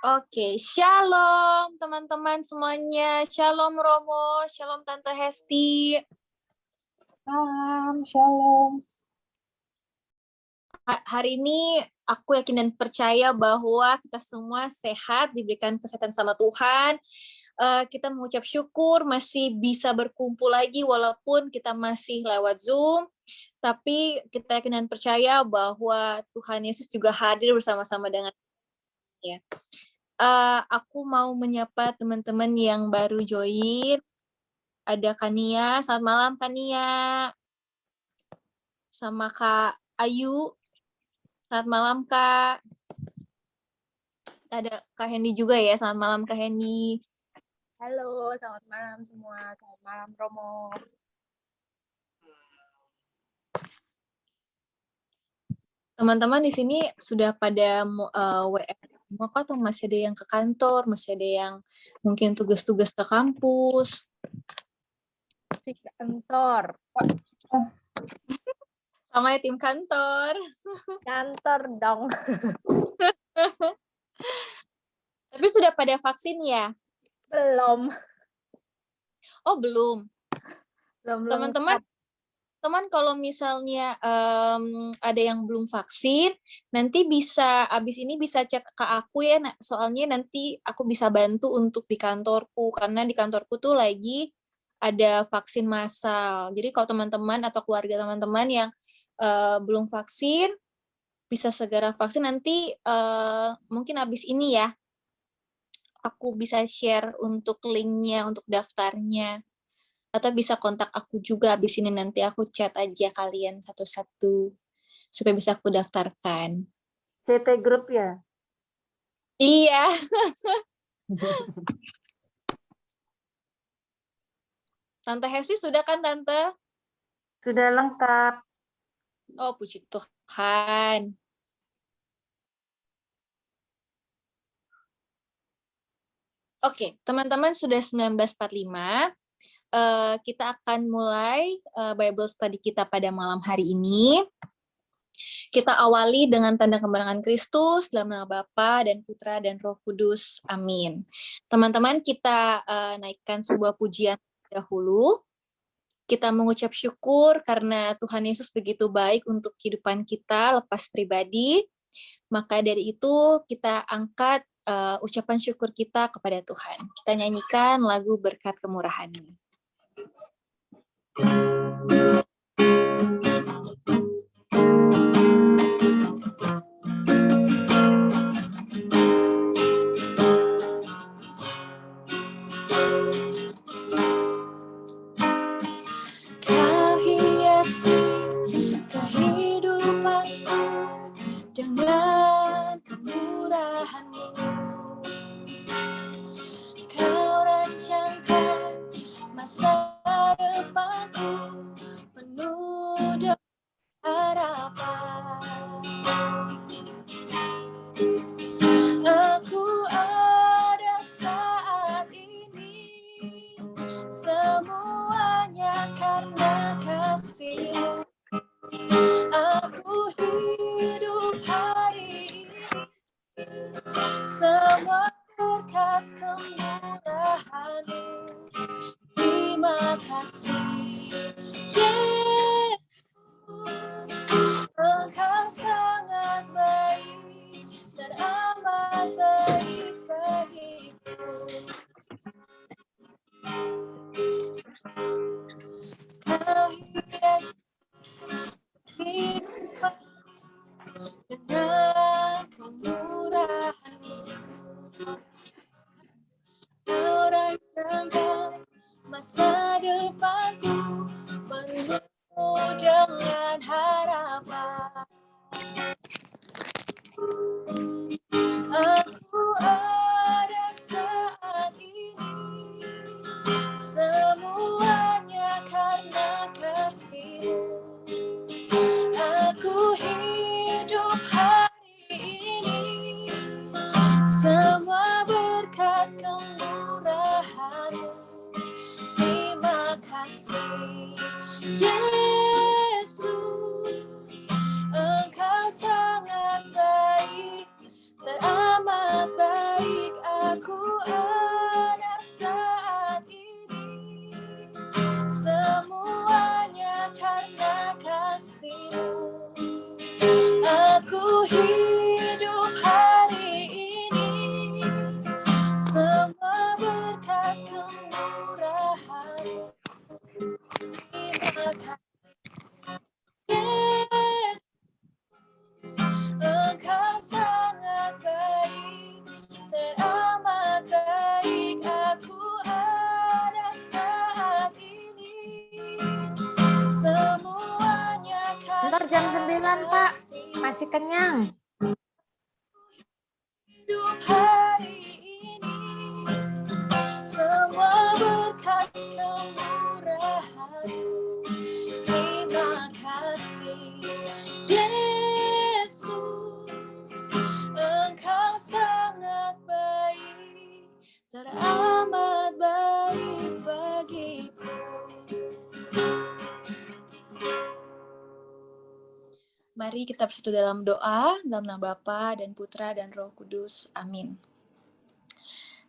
Oke, shalom teman-teman semuanya. Shalom Romo, shalom Tante Hesti. Shalom. Hari ini aku yakin dan percaya bahwa kita semua sehat, diberikan kesehatan sama Tuhan. Kita mengucap syukur masih bisa berkumpul lagi walaupun kita masih lewat Zoom. Tapi kita yakin dan percaya bahwa Tuhan Yesus juga hadir bersama-sama dengan kita. Aku mau menyapa teman-teman yang baru join. Ada Kania, selamat malam Kania. Sama Kak Ayu, selamat malam Kak. Ada Kak Hendy juga ya, selamat malam Kak Hendy. Halo, selamat malam semua. Selamat malam Romo. Teman-teman di sini sudah pada WF semua kok, atau masih ada yang ke kantor, masih ada yang mungkin tugas-tugas ke kampus? Si kantor. Sama ya tim kantor. Kantor dong. Tapi sudah pada vaksin ya? Belum. Oh belum. Belum. Teman kalau misalnya ada yang belum vaksin, nanti bisa abis ini bisa chat ke aku ya, soalnya nanti aku bisa bantu untuk di kantorku, karena di kantorku tuh lagi ada vaksin massal. Jadi kalau teman-teman atau keluarga teman-teman yang belum vaksin, bisa segera vaksin. Nanti mungkin abis ini ya, aku bisa share untuk linknya, untuk daftarnya. Atau bisa kontak aku juga abis ini, nanti aku chat aja kalian satu-satu supaya bisa aku daftarkan. CT Group ya? Iya. Tante Hesti sudah kan Tante? Sudah lengkap. Oh puji Tuhan. Oke, teman-teman sudah 19.45. Kita akan mulai Bible study kita pada malam hari ini. Kita awali dengan tanda kemenangan Kristus dalam nama Bapa dan Putra dan Roh Kudus. Amin. Teman-teman, kita naikkan sebuah pujian dahulu. Kita mengucap syukur karena Tuhan Yesus begitu baik untuk kehidupan kita lepas pribadi. Maka dari itu kita angkat ucapan syukur kita kepada Tuhan. Kita nyanyikan lagu Berkat Kemurahan-Mu. Kau hiasi kehidupanku dengan kemurahan-Mu. Kau rancangkan masa depanku penuh dengan harapan. Aku ada saat ini, semuanya karena kasih-Mu. Aku hidup hari ini, semua berkat kemurahan-Mu. Terima kasih Yesus, Engkau sangat baik dan amat baik bagiku. Kau hiasi hidupku dengan kemurahan-Mu. Kau rancangkan masa depanku penuh dengan harapan. Aku ada saat ini, semuanya karena kasih-Mu. Aku hidup hari ini, semua berkat kemurahan-Mu. Terima kasih aku ada saat ini, semuanya karena kasih-Mu. Aku hidup hari ini, semua berkat kemurahan-Mu. Terima kasih Yesus, Engkau sangat baik, teramat baik. Aku ada saat ini, semuanya Bentar, jam karena 9, Pak. kasih. Masih kenyang. Hidup hari ini, semua berkat kemurahan-Mu. Terima kasih Yesus, Engkau sangat baik, teramat baik bagiku. Mari kita bersatu dalam doa, dalam nama Bapa dan Putra dan Roh Kudus. Amin.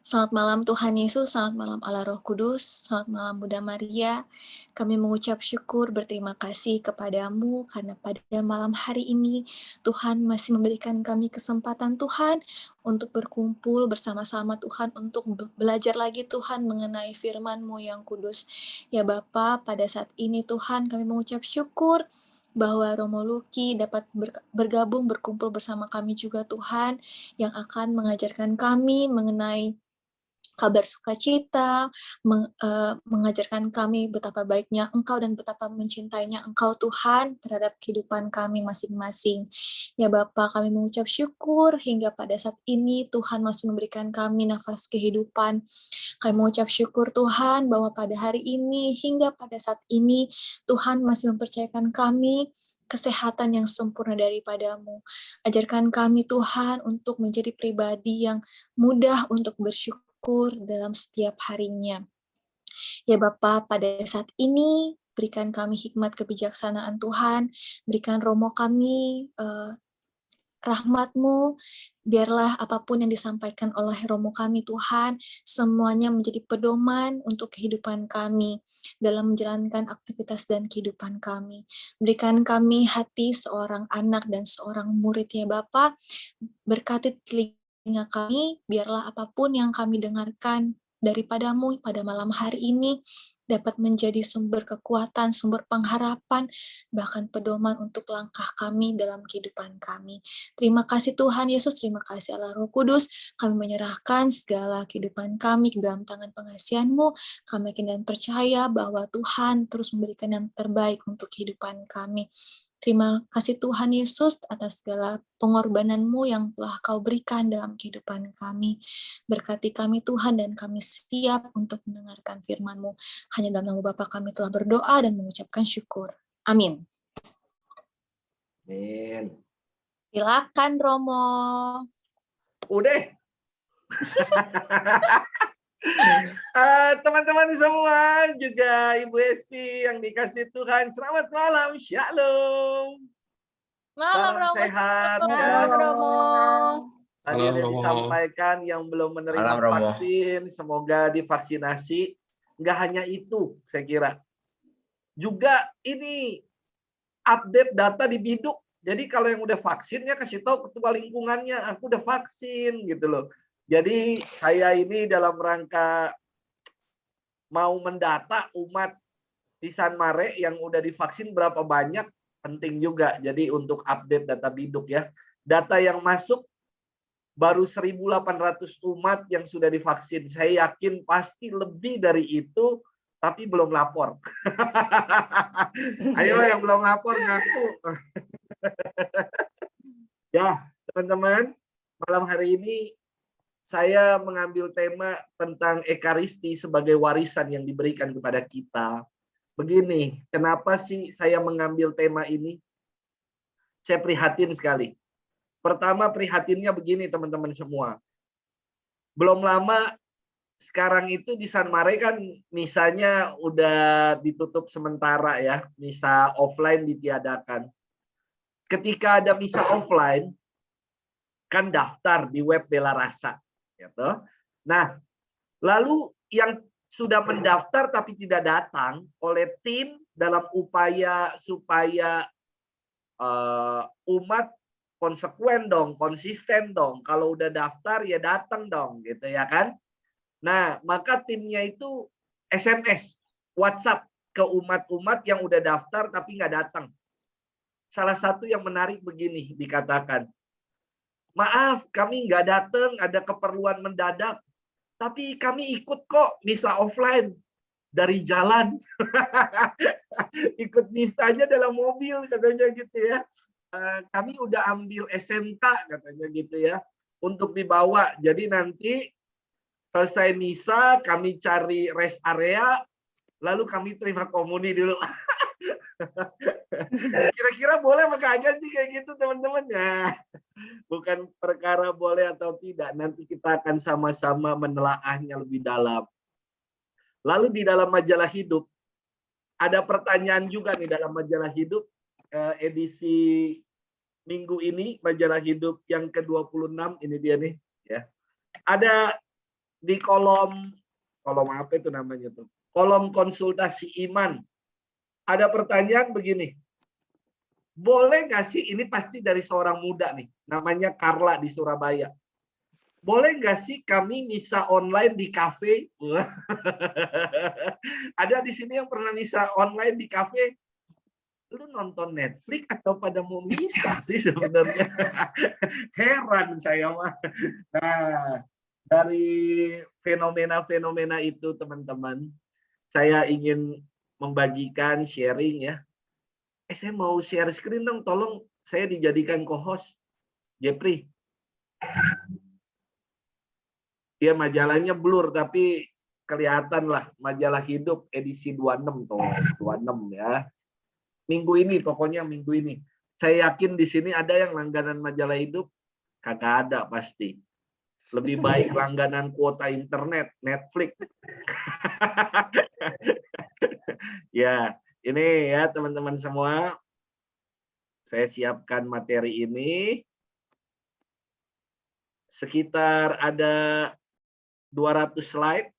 Selamat malam Tuhan Yesus, selamat malam Allah Roh Kudus, selamat malam Bunda Maria. Kami mengucap syukur berterima kasih kepadamu karena pada malam hari ini Tuhan masih memberikan kami kesempatan Tuhan untuk berkumpul bersama-sama Tuhan, untuk belajar lagi Tuhan mengenai firman-Mu yang kudus. Ya Bapa, pada saat ini Tuhan kami mengucap syukur bahwa Romo Luki dapat bergabung, berkumpul bersama kami juga Tuhan, yang akan mengajarkan kami mengenai kabar sukacita, mengajarkan kami betapa baiknya Engkau dan betapa mencintainya Engkau Tuhan terhadap kehidupan kami masing-masing. Ya Bapa, kami mengucap syukur hingga pada saat ini Tuhan masih memberikan kami nafas kehidupan. Kami mengucap syukur Tuhan bahwa pada hari ini hingga pada saat ini Tuhan masih mempercayakan kami kesehatan yang sempurna daripada-Mu. Ajarkan kami Tuhan untuk menjadi pribadi yang mudah untuk bersyukur dalam setiap harinya. Ya Bapa, pada saat ini berikan kami hikmat kebijaksanaan Tuhan, berikan Romo kami rahmat-Mu, biarlah apapun yang disampaikan oleh Romo kami Tuhan, semuanya menjadi pedoman untuk kehidupan kami dalam menjalankan aktivitas dan kehidupan kami. Berikan kami hati seorang anak dan seorang murid ya Bapa, berkati telinga kami, biarlah apapun yang kami dengarkan daripada-Mu pada malam hari ini dapat menjadi sumber kekuatan, sumber pengharapan, bahkan pedoman untuk langkah kami dalam kehidupan kami. Terima kasih Tuhan Yesus, terima kasih Allah Roh Kudus, kami menyerahkan segala kehidupan kami ke dalam tangan pengasihan-Mu, kami yakin dan percaya bahwa Tuhan terus memberikan yang terbaik untuk kehidupan kami. Terima kasih Tuhan Yesus atas segala pengorbanan-Mu yang telah Kau berikan dalam kehidupan kami. Berkati kami Tuhan dan kami siap untuk mendengarkan firman-Mu. Hanya dalam nama Bapa kami telah berdoa dan mengucapkan syukur. Amin. Amin. Silakan Romo. Udah. Teman-teman semua, juga Ibu Esti yang dikasih Tuhan, selamat malam, shalom. Malam Salam Romo. sehat. Malam, Romo. Tadi Halo, ada Romo. disampaikan yang belum menerima Malam, Romo. vaksin, semoga divaksinasi. Nggak hanya itu, saya kira. Juga ini update data di Biduk. Jadi kalau yang udah vaksinnya kasih tahu ketua lingkungannya, aku udah vaksin gitu loh. Jadi saya ini dalam rangka mau mendata umat di San Mare yang udah divaksin berapa banyak, penting juga. Jadi untuk update data Biduk ya. Data yang masuk baru 1.800 umat yang sudah divaksin. Saya yakin pasti lebih dari itu, tapi belum lapor. Ayo yang belum lapor ngaku. Ya, teman-teman, malam hari ini saya mengambil tema tentang Ekaristi sebagai warisan yang diberikan kepada kita. Begini, kenapa sih saya mengambil tema ini? Saya prihatin sekali. Pertama, prihatinnya begini teman-teman semua. Belum lama sekarang itu di San Mare kan misanya udah ditutup sementara ya, misa offline ditiadakan. Ketika ada misa offline, kan daftar di web Bela Rasa, gitu. Nah, lalu yang sudah mendaftar tapi tidak datang oleh tim dalam upaya supaya umat konsekuen dong, konsisten dong. Kalau udah daftar ya datang dong, gitu ya kan? Nah, maka timnya itu SMS, WhatsApp ke umat-umat yang udah daftar tapi nggak datang. Salah satu yang menarik begini dikatakan, maaf kami nggak datang, ada keperluan mendadak, tapi kami ikut kok misa offline dari jalan. Ikut misanya dalam mobil katanya gitu ya. Kami udah ambil SMK katanya gitu ya untuk dibawa. Jadi nanti selesai misa kami cari rest area lalu kami terima komuni dulu. Kira-kira boleh apa kagak sih kayak gitu teman-teman ya? Bukan perkara boleh atau tidak. Nanti kita akan sama-sama menelaahnya lebih dalam. Lalu di dalam majalah Hidup ada pertanyaan juga nih dalam majalah Hidup edisi minggu ini, majalah Hidup yang ke-26 ini dia nih ya. Ada di kolom apa itu namanya tuh? Kolom konsultasi iman. Ada pertanyaan begini. Boleh nggak sih, ini pasti dari seorang muda nih, namanya Carla di Surabaya. Boleh nggak sih kami misa online di kafe? Ada di sini yang pernah misa online di kafe? Lu nonton Netflix atau pada mau misa sih sebenarnya? Heran saya mah. Nah, dari fenomena-fenomena itu teman-teman, saya ingin membagikan sharing ya. Saya mau share screen dong, tolong saya dijadikan co-host. Jepri. Ya majalahnya blur tapi kelihatan lah majalah Hidup edisi 26 tuh, 26 ya. Minggu ini pokoknya minggu ini. Saya yakin di sini ada yang langganan majalah Hidup, kagak ada pasti. Lebih baik langganan kuota internet, Netflix. Ya, ini ya teman-teman semua. Saya siapkan materi ini. Sekitar ada 200 slide.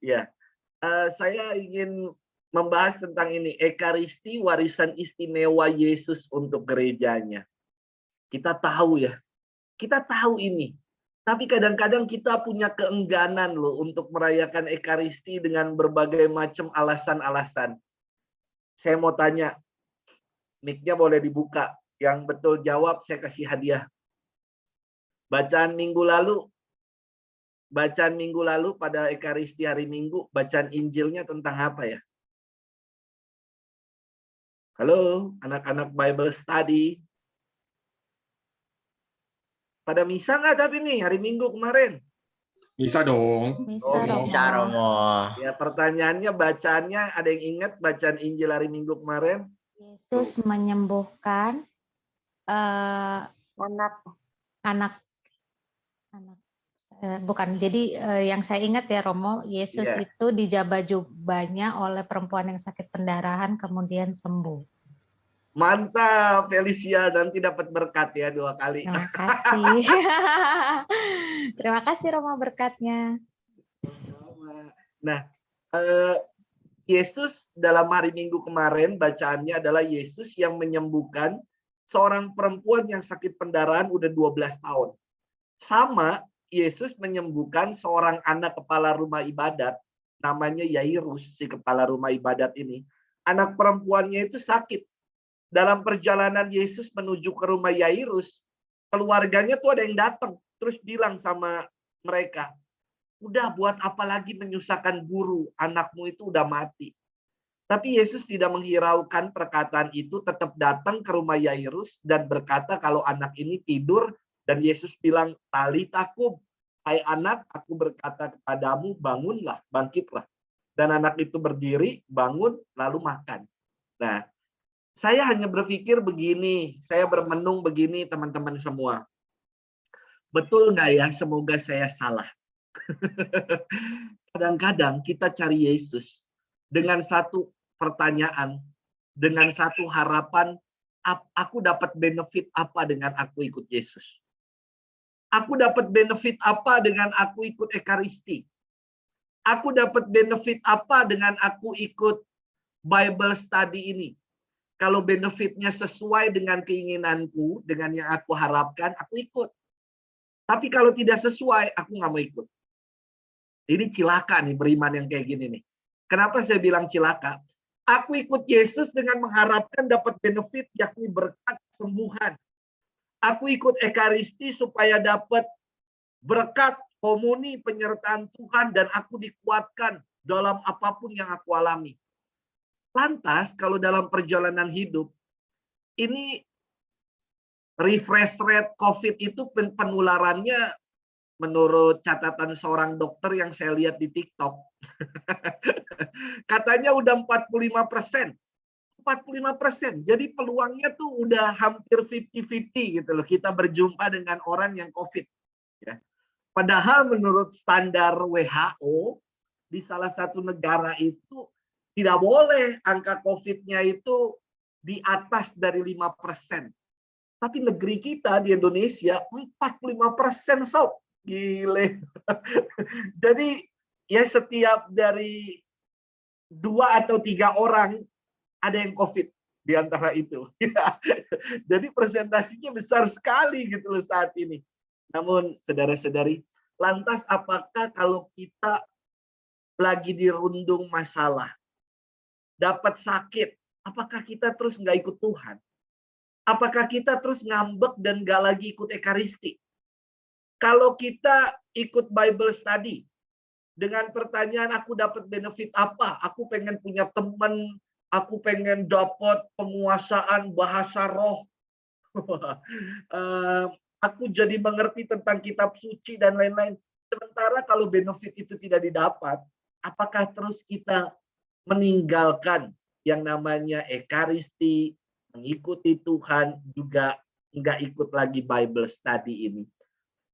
Ya, saya ingin membahas tentang ini, Ekaristi, warisan istimewa Yesus untuk gerejanya. Kita tahu ya, kita tahu ini. Tapi kadang-kadang kita punya keengganan loh untuk merayakan Ekaristi dengan berbagai macam alasan-alasan. Saya mau tanya, mic-nya boleh dibuka. Yang betul jawab saya kasih hadiah. Bacaan minggu lalu pada Ekaristi hari Minggu, bacaan Injilnya tentang apa ya? Halo, anak-anak Bible Study. Pada misa nggak tapi nih hari Minggu kemarin? Bisa dong. Bisa, Romo. Ya pertanyaannya, bacaannya ada yang ingat bacaan Injil hari Minggu kemarin? Yesus menyembuhkan anak bukan. Jadi yang saya ingat ya Romo, Yesus itu dijabah jubahnya oleh perempuan yang sakit pendarahan kemudian sembuh. Mantap, Felicia, nanti dapat berkat ya 2 kali. Terima kasih. Terima kasih Romo berkatnya. Nah, Yesus dalam hari Minggu kemarin bacaannya adalah Yesus yang menyembuhkan seorang perempuan yang sakit pendarahan udah 12 tahun. Sama Yesus menyembuhkan seorang anak kepala rumah ibadat namanya Yairus, si kepala rumah ibadat ini. Anak perempuannya itu sakit. Dalam perjalanan Yesus menuju ke rumah Yairus, keluarganya tuh ada yang datang terus bilang sama mereka, udah buat apa lagi menyusahkan guru, anakmu itu udah mati. Tapi Yesus tidak menghiraukan perkataan itu, tetap datang ke rumah Yairus dan berkata kalau anak ini tidur, dan Yesus bilang, Talita kum, hai anak, aku berkata kepadamu, bangunlah, bangkitlah. Dan anak itu berdiri, bangun, lalu makan. Nah, saya hanya berpikir begini, saya bermenung begini teman-teman semua. Betul nggak ya? Semoga saya salah. Kadang-kadang kita cari Yesus dengan satu pertanyaan, dengan satu harapan, aku dapat benefit apa dengan aku ikut Yesus? Aku dapat benefit apa dengan aku ikut Ekaristi? Aku dapat benefit apa dengan aku ikut Bible study ini? Kalau benefitnya sesuai dengan keinginanku, dengan yang aku harapkan, aku ikut. Tapi kalau tidak sesuai, aku nggak mau ikut. Ini cilaka nih beriman yang kayak gini nih. Kenapa saya bilang cilaka? Aku ikut Yesus dengan mengharapkan dapat benefit, yakni berkat kesembuhan. Aku ikut Ekaristi supaya dapat berkat komuni penyertaan Tuhan dan aku dikuatkan dalam apapun yang aku alami. Lantas kalau dalam perjalanan hidup, ini refresh rate COVID itu penularannya menurut catatan seorang dokter yang saya lihat di TikTok, katanya udah 45%. 45%. Jadi peluangnya tuh udah hampir 50-50 gitu loh. Kita berjumpa dengan orang yang COVID. Ya. Padahal menurut standar WHO, di salah satu negara itu tidak boleh angka COVID-nya itu di atas dari 5%. Tapi negeri kita di Indonesia 45% sob. Gile. Jadi ya setiap dari 2 atau 3 orang ada yang COVID di antara itu. Jadi presentasinya besar sekali gitu loh saat ini. Namun saudara-saudari, lantas apakah kalau kita lagi dirundung masalah, dapat sakit, apakah kita terus nggak ikut Tuhan? Apakah kita terus ngambek dan nggak lagi ikut Ekaristi? Kalau kita ikut Bible study, dengan pertanyaan aku dapat benefit apa? Aku pengen punya teman, aku pengen dapat penguasaan bahasa roh. Aku jadi mengerti tentang kitab suci dan lain-lain. Sementara kalau benefit itu tidak didapat, apakah terus kita meninggalkan yang namanya Ekaristi, mengikuti Tuhan, juga nggak ikut lagi Bible study ini?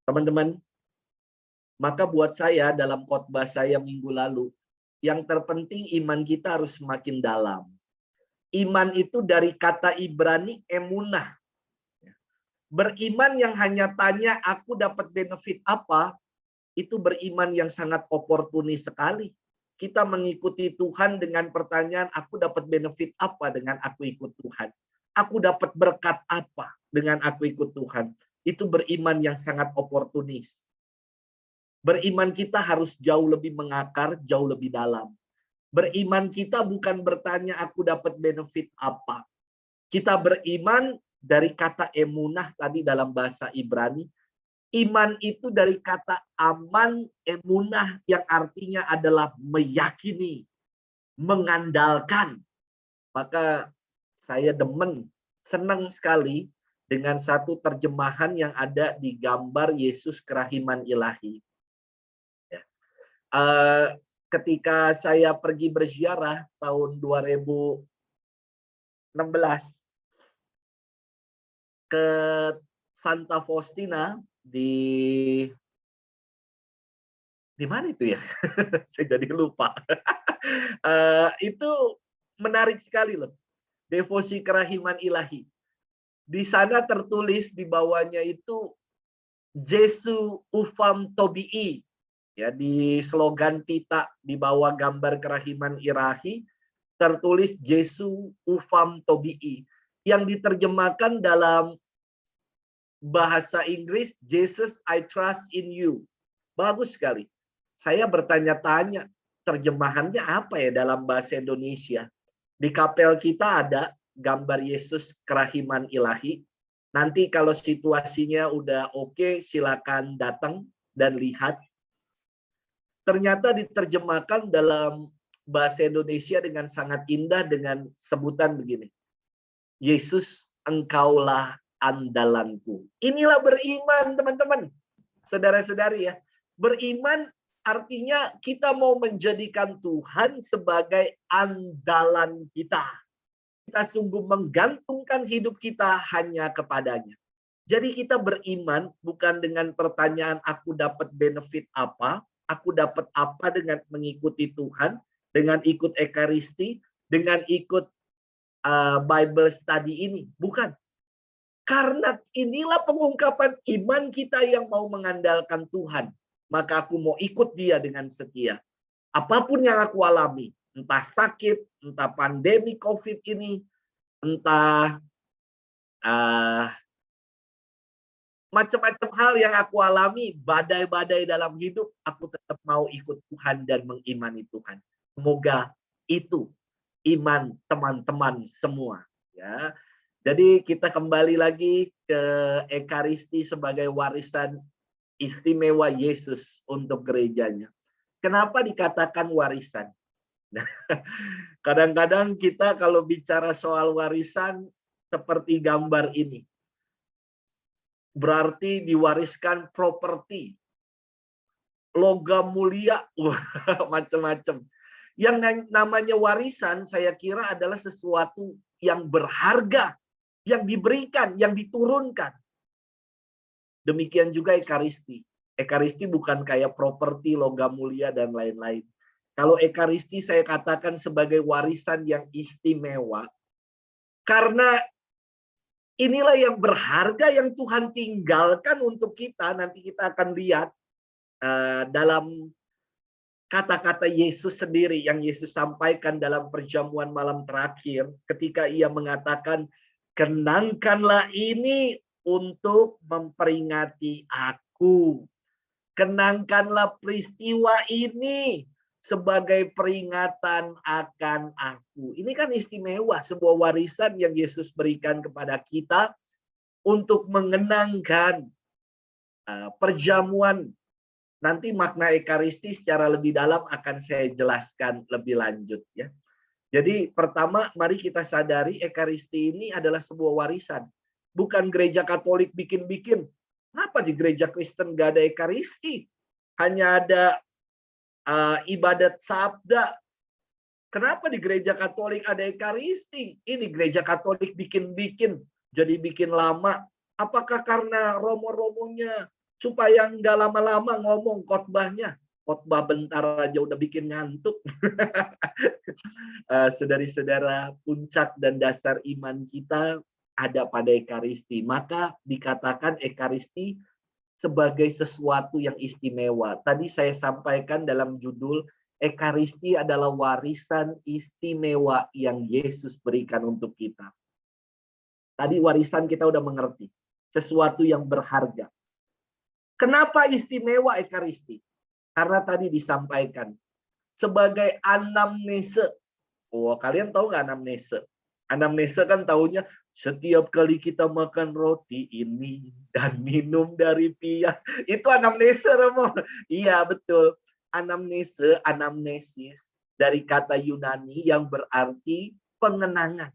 Teman-teman, maka buat saya dalam khotbah saya minggu lalu, yang terpenting iman kita harus semakin dalam. Iman itu dari kata Ibrani emunah. Beriman yang hanya tanya aku dapat benefit apa, itu beriman yang sangat oportunis sekali. Kita mengikuti Tuhan dengan pertanyaan aku dapat benefit apa dengan aku ikut Tuhan. Aku dapat berkat apa dengan aku ikut Tuhan. Itu beriman yang sangat oportunis. Beriman kita harus jauh lebih mengakar, jauh lebih dalam. Beriman kita bukan bertanya aku dapat benefit apa. Kita beriman dari kata emunah tadi dalam bahasa Ibrani. Iman itu dari kata aman emunah yang artinya adalah meyakini, mengandalkan. Maka saya senang sekali dengan satu terjemahan yang ada di gambar Yesus kerahiman ilahi. Ketika saya pergi berziarah tahun 2016 ke Santa Faustina di mana itu ya? Saya jadi lupa. Itu menarik sekali loh. Devosi kerahiman ilahi. Di sana tertulis di bawahnya itu Jesu ufam tobii. Ya, di slogan pita di bawah gambar kerahiman ilahi tertulis Jesu ufam tobii, yang diterjemahkan dalam bahasa Inggris Jesus I trust in you. Bagus sekali. Saya bertanya-tanya terjemahannya apa ya dalam bahasa Indonesia. Di kapel kita ada gambar Yesus kerahiman ilahi. Nanti kalau situasinya udah oke, silakan datang dan lihat. Ternyata diterjemahkan dalam bahasa Indonesia dengan sangat indah dengan sebutan begini. Yesus, engkaulah andalanku. Inilah beriman, teman-teman. Saudara-saudari ya. Beriman artinya kita mau menjadikan Tuhan sebagai andalan kita. Kita sungguh menggantungkan hidup kita hanya kepadanya. Jadi kita beriman bukan dengan pertanyaan aku dapat benefit apa, aku dapat apa dengan mengikuti Tuhan, dengan ikut Ekaristi, dengan ikut Bible study ini. Bukan. Karena inilah pengungkapan iman kita yang mau mengandalkan Tuhan. Maka aku mau ikut dia dengan setia. Apapun yang aku alami, entah sakit, entah pandemi COVID ini, entah macam-macam hal yang aku alami, badai-badai dalam hidup, aku tetap mau ikut Tuhan dan mengimani Tuhan. Semoga itu iman teman-teman semua. Ya, jadi kita kembali lagi ke Ekaristi sebagai warisan istimewa Yesus untuk gerejanya. Kenapa dikatakan warisan? Nah, kadang-kadang kita kalau bicara soal warisan seperti gambar ini. Berarti diwariskan properti, logam mulia, macam-macam. Yang namanya warisan saya kira adalah sesuatu yang berharga, yang diberikan, yang diturunkan. Demikian juga Ekaristi. Ekaristi bukan kayak properti, logam mulia, dan lain-lain. Kalau Ekaristi saya katakan sebagai warisan yang istimewa, karena inilah yang berharga yang Tuhan tinggalkan untuk kita. Nanti kita akan lihat dalam kata-kata Yesus sendiri yang Yesus sampaikan dalam perjamuan malam terakhir ketika ia mengatakan, kenangkanlah ini untuk memperingati aku. Kenangkanlah peristiwa ini sebagai peringatan akan aku. Ini kan istimewa, sebuah warisan yang Yesus berikan kepada kita untuk mengenangkan perjamuan. Nanti makna Ekaristi secara lebih dalam akan saya jelaskan lebih lanjut ya. Jadi pertama mari kita sadari Ekaristi ini adalah sebuah warisan. Bukan gereja Katolik bikin-bikin. Kenapa di gereja Kristen gak ada Ekaristi? Hanya ada ibadat sabda. Kenapa di gereja Katolik ada Ekaristi? Ini gereja Katolik bikin-bikin. Jadi bikin lama. Apakah karena romo-romonya supaya nggak lama-lama ngomong khotbahnya? Khotbah bentar aja udah bikin ngantuk. Saudara-saudara, puncak dan dasar iman kita ada pada Ekaristi. Maka dikatakan Ekaristi sebagai sesuatu yang istimewa. Tadi saya sampaikan dalam judul, Ekaristi adalah warisan istimewa yang Yesus berikan untuk kita. Tadi warisan kita udah mengerti. Sesuatu yang berharga. Kenapa istimewa Ekaristi? Karena tadi disampaikan. Sebagai anamnese. Oh, kalian tahu nggak anamnese? Anamnese kan taunya setiap kali kita makan roti ini dan minum dari piah. Itu anamnese, Romo. Iya, betul. Anamnese, anamnesis dari kata Yunani yang berarti pengenangan.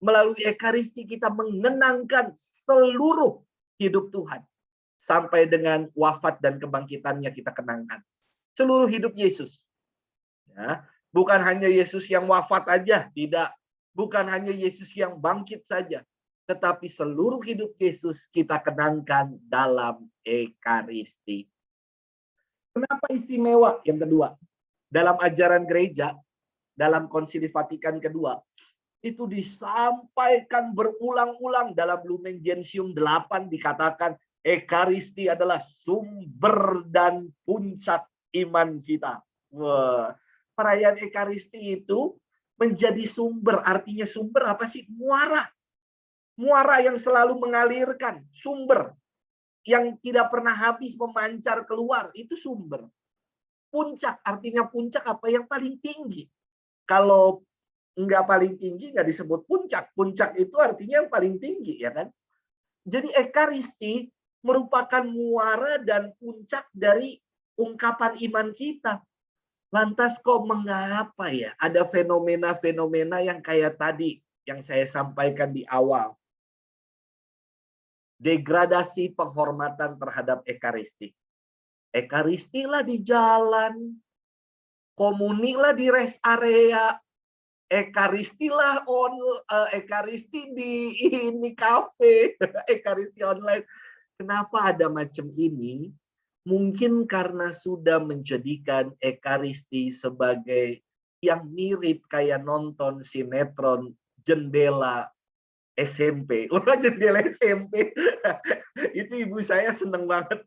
Melalui Ekaristi kita mengenangkan seluruh hidup Tuhan. Sampai dengan wafat dan kebangkitannya kita kenangkan. Seluruh hidup Yesus. Ya, bukan hanya Yesus yang wafat aja, tidak. Bukan hanya Yesus yang bangkit saja. Tetapi seluruh hidup Yesus kita kenangkan dalam Ekaristi. Kenapa istimewa? Yang kedua, dalam ajaran gereja, dalam Konsili Vatikan kedua, itu disampaikan berulang-ulang dalam Lumen Gentium 8 dikatakan Ekaristi adalah sumber dan puncak iman kita. Wah, perayaan Ekaristi itu menjadi sumber. Artinya sumber apa sih? Muara. Muara yang selalu mengalirkan. Sumber yang tidak pernah habis memancar keluar. Itu sumber. Puncak. Artinya puncak apa? Yang paling tinggi. Kalau nggak paling tinggi nggak disebut puncak. Puncak itu artinya yang paling tinggi, ya kan? Jadi Ekaristi merupakan muara dan puncak dari ungkapan iman kita. Lantas kok mengapa ya ada fenomena-fenomena yang kayak tadi yang saya sampaikan di awal. Degradasi penghormatan terhadap Ekaristi. Ekaristilah di jalan, komunilah di rest area, Ekaristilah Ekaristi di ini kafe, Ekaristi online. Kenapa ada macam ini? Mungkin karena sudah menjadikan Ekaristi sebagai yang mirip kayak nonton sinetron jendela SMP. Wah, jendela SMP. Itu ibu saya seneng banget.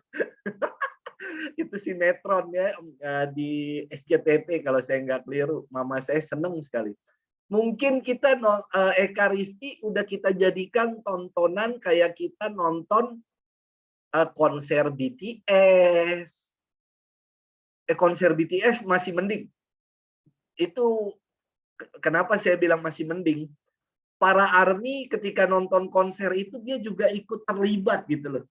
Itu sinetron ya di SCTV kalau saya nggak keliru. Mama saya seneng sekali. Mungkin kita Ekaristi udah kita jadikan tontonan kayak kita nonton konser BTS. Konser BTS masih mending. Itu kenapa saya bilang masih mending? Para ARMY ketika nonton konser itu dia juga ikut terlibat gitu loh.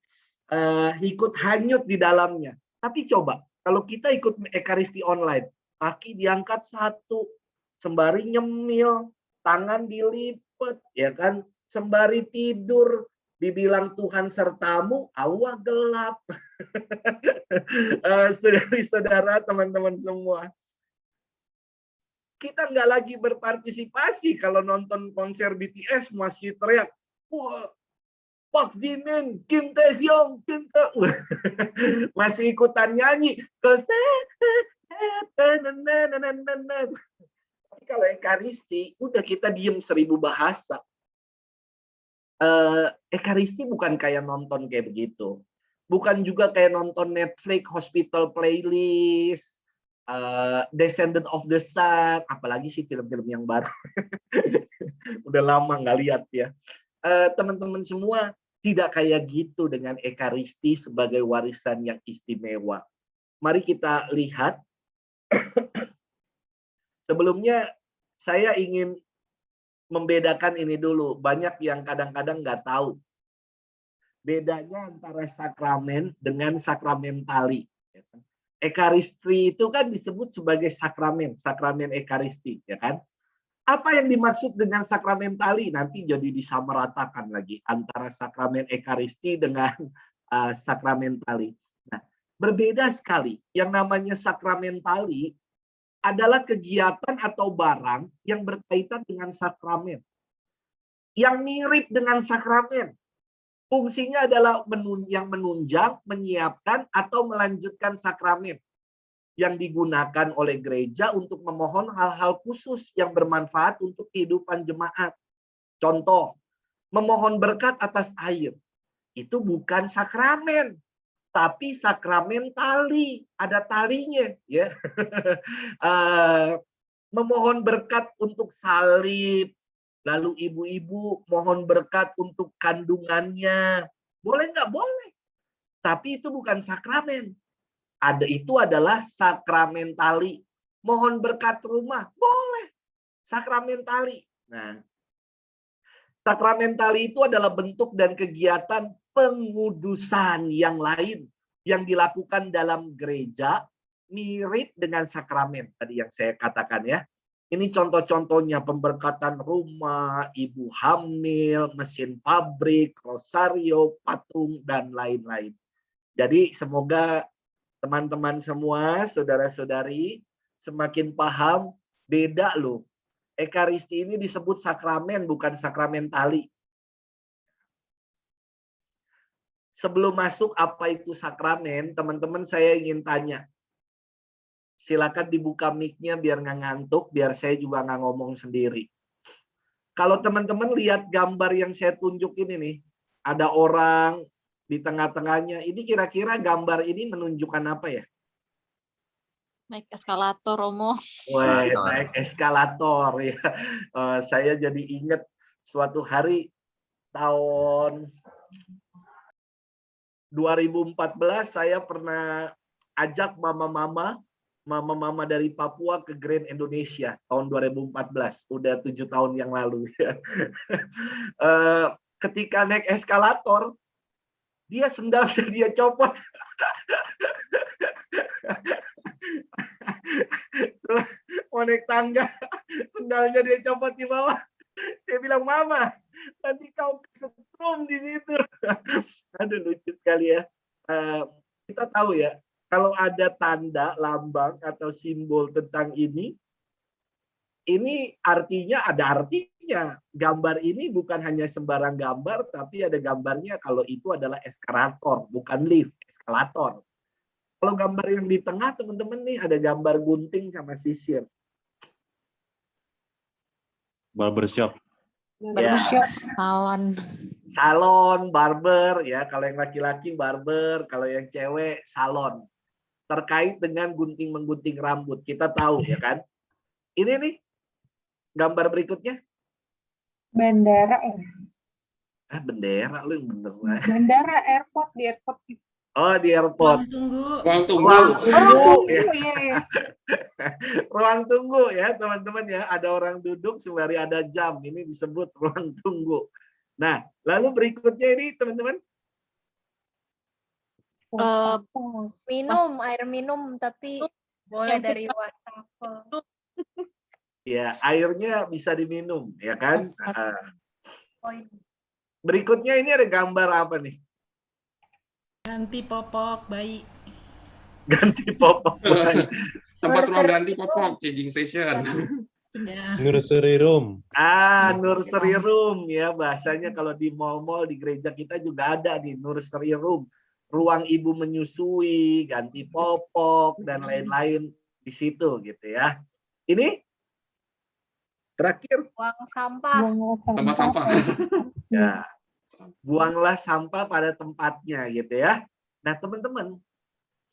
Ikut hanyut di dalamnya. Tapi coba, kalau kita ikut Ekaristi online, kaki diangkat satu, sembari nyemil, tangan dilipat, ya kan? Sembari tidur, dibilang Tuhan sertamu, awah gelap. Saudari-saudara, teman-teman semua. Kita nggak lagi berpartisipasi kalau nonton konser BTS masih teriak, wah, Park Jimin, Kim Taehyung, masih ikutan nyanyi. Tapi kalau Ekaristi, udah kita diem 1000 bahasa. Ekaristi bukan kayak nonton kayak begitu. Bukan juga kayak nonton Netflix, Hospital Playlist, Descendant of the Sun, apalagi sih film-film yang baru. Udah lama nggak lihat ya. Teman-teman semua, tidak kayak gitu dengan Ekaristi sebagai warisan yang istimewa. Mari kita lihat. Sebelumnya saya ingin membedakan ini dulu. Banyak yang kadang-kadang nggak tahu. Bedanya antara sakramen dengan sakramentali. Ekaristi itu kan disebut sebagai sakramen, sakramen Ekaristi, ya kan? Apa yang dimaksud dengan sakramentali? Nanti jadi disamaratakan lagi antara sakramen Ekaristi dengan sakramentali. Nah, berbeda sekali. Yang namanya sakramentali adalah kegiatan atau barang yang berkaitan dengan sakramen. Yang mirip dengan sakramen. Fungsinya adalah yang menunjang, menyiapkan, atau melanjutkan sakramen yang digunakan oleh gereja untuk memohon hal-hal khusus yang bermanfaat untuk kehidupan jemaat. Contoh, memohon berkat atas air. Itu bukan sakramen, tapi sakramen tali. Ada talinya. Ya. Memohon berkat untuk salib. Lalu ibu-ibu mohon berkat untuk kandungannya. Boleh nggak? Boleh. Tapi itu bukan sakramen. Itu adalah sakramentali. Mohon berkat rumah. Boleh. Sakramentali. Nah, sakramentali itu adalah bentuk dan kegiatan pengudusan yang lain yang dilakukan dalam gereja mirip dengan sakramen. Tadi yang saya katakan ya. Ini contoh-contohnya pemberkatan rumah, ibu hamil, mesin pabrik, rosario, patung, dan lain-lain. Jadi semoga teman-teman semua, saudara-saudari, semakin paham beda loh. Ekaristi ini disebut sakramen, bukan sakramentali. Sebelum masuk apa itu sakramen, teman-teman saya ingin tanya. Silakan dibuka mic-nya biar nggak ngantuk, biar saya juga nggak ngomong sendiri. Kalau teman-teman lihat gambar yang saya tunjukin ini, ada orang di tengah-tengahnya. Ini kira-kira gambar ini menunjukkan apa ya? Naik eskalator, Romo. Wah, naik eskalator ya. Saya jadi ingat suatu hari tahun 2014 saya pernah ajak mama-mama dari Papua ke Grand Indonesia tahun 2014, udah 7 tahun yang lalu. Ketika naik eskalator, dia sendalnya dia copot. Mau naik tangga, sendalnya dia copot di bawah. Saya bilang, Mama, nanti kau kesetrum di situ. Aduh, lucu sekali ya. Kita tahu ya, kalau ada tanda, lambang, atau simbol tentang ini artinya ada artinya. Gambar ini bukan hanya sembarang gambar, tapi ada gambarnya kalau itu adalah eskalator, bukan lift, eskalator. Kalau gambar yang di tengah, teman-teman nih, ada gambar gunting sama sisir. Barbershop. Barbershop. Salon. Salon, barber, ya. Kalau yang laki-laki barber, kalau yang cewek salon. Terkait dengan gunting-menggunting rambut, kita tahu ya kan. Ini nih gambar berikutnya. Bandara ya. Bendera lu yang bener lah. Bandara airport di airport. Oh, di airport. Ruang tunggu. Ruang tunggu. Ruang Oh, tunggu ya. iya, iya. Ruang tunggu ya teman-teman ya. Ada orang duduk sembari ada jam. Ini disebut ruang tunggu. Nah, lalu berikutnya ini teman-teman. Minum, air minum, tapi boleh Yang dari suka- wastafel. Ya, airnya bisa diminum ya kan. Oh, iya. Berikutnya ini ada gambar apa nih? Ganti popok bayi. Ganti popok. Tempat ruang ganti popok, changing station. Ya. Nursery room. Nursery room ya bahasanya kalau di mall-mall di gereja kita juga ada di nursery room. Ruang ibu menyusui, ganti popok dan lain-lain di situ gitu ya. Ini terakhir Buang sampah. Tempat sampah. ya. Buanglah sampah pada tempatnya gitu ya. Nah, teman-teman,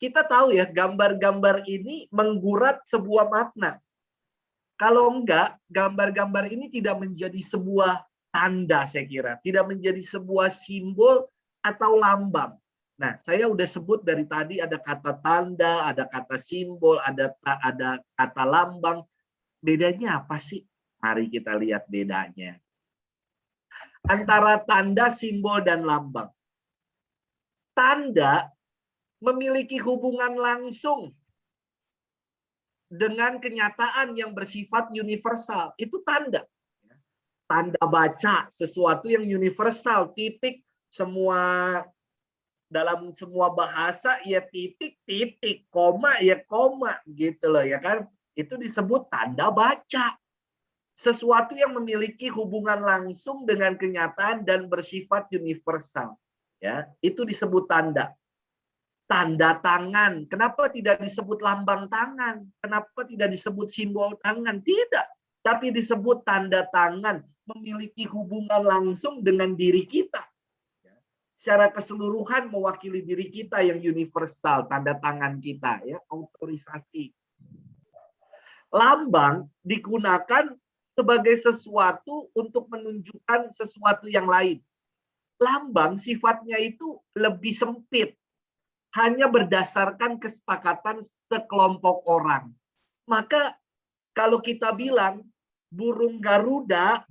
kita tahu ya gambar-gambar ini menggurat sebuah makna. Kalau enggak, gambar-gambar ini tidak menjadi sebuah tanda saya kira, tidak menjadi sebuah simbol atau lambang. Nah, saya udah sebut dari tadi ada kata tanda, ada kata simbol, ada kata lambang. Bedanya apa sih? Mari kita lihat bedanya. Antara tanda, simbol, dan lambang. Tanda memiliki hubungan langsung dengan kenyataan yang bersifat universal. Itu tanda. Tanda baca, sesuatu yang universal, titik, semua dalam semua bahasa ya titik, titik, koma ya koma gitu loh ya kan. Itu disebut tanda baca. Sesuatu yang memiliki hubungan langsung dengan kenyataan dan bersifat universal. Ya, itu disebut tanda. Tanda tangan. Kenapa tidak disebut lambang tangan? Kenapa tidak disebut simbol tangan? Tidak. Tapi disebut tanda tangan. Memiliki hubungan langsung dengan diri kita. Secara keseluruhan mewakili diri kita yang universal. Tanda tangan kita. Ya, otorisasi. Lambang digunakan sebagai sesuatu untuk menunjukkan sesuatu yang lain. Lambang sifatnya itu lebih sempit. Hanya berdasarkan kesepakatan sekelompok orang. Maka kalau kita bilang burung Garuda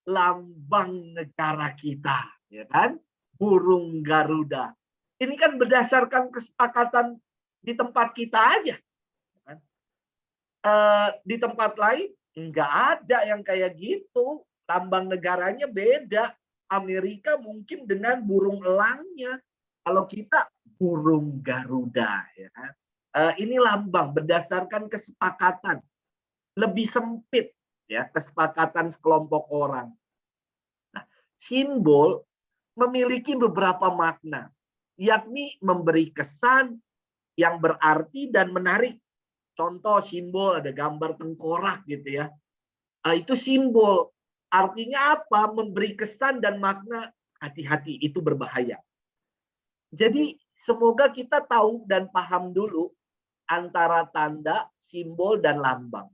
lambang negara kita, ya kan? Burung Garuda. Ini kan berdasarkan kesepakatan di tempat kita aja. Kan? Di tempat lain nggak ada yang kayak gitu. Lambang negaranya beda. Amerika mungkin dengan burung elangnya. Kalau kita burung Garuda, ya kan? Ini lambang berdasarkan kesepakatan lebih sempit, ya kesepakatan sekelompok orang. Nah, simbol memiliki beberapa makna, yakni memberi kesan yang berarti dan menarik. Contoh simbol ada gambar tengkorak gitu ya. Itu simbol. Artinya apa? Memberi kesan dan makna hati-hati itu berbahaya. Jadi semoga kita tahu dan paham dulu antara tanda, simbol, dan lambang.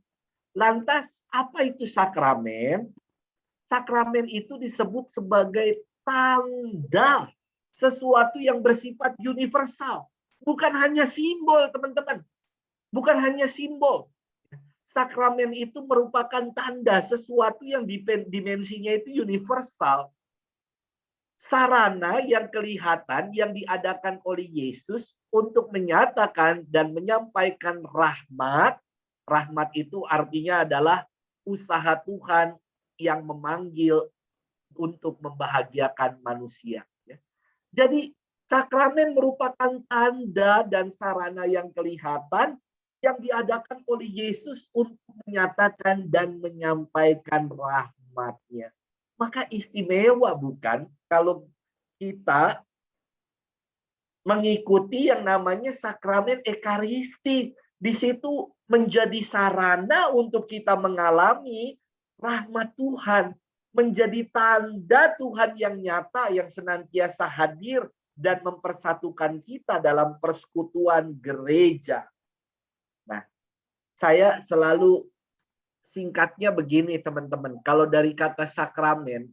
Lantas apa itu sakramen? Sakramen itu disebut sebagai tanda sesuatu yang bersifat universal. Bukan hanya simbol, teman-teman. Bukan hanya simbol. Sakramen itu merupakan tanda sesuatu yang dimensinya itu universal. Sarana yang kelihatan yang diadakan oleh Yesus untuk menyatakan dan menyampaikan rahmat. Rahmat itu artinya adalah usaha Tuhan yang memanggil untuk membahagiakan manusia. Jadi sakramen merupakan tanda dan sarana yang kelihatan yang diadakan oleh Yesus untuk menyatakan dan menyampaikan rahmat-Nya. Maka istimewa bukan kalau kita mengikuti yang namanya sakramen Ekaristi. Di situ menjadi sarana untuk kita mengalami rahmat Tuhan. menjadi tanda Tuhan yang nyata yang senantiasa hadir dan mempersatukan kita dalam persekutuan gereja. Nah, saya selalu singkatnya begini teman-teman. Kalau dari kata sakramen,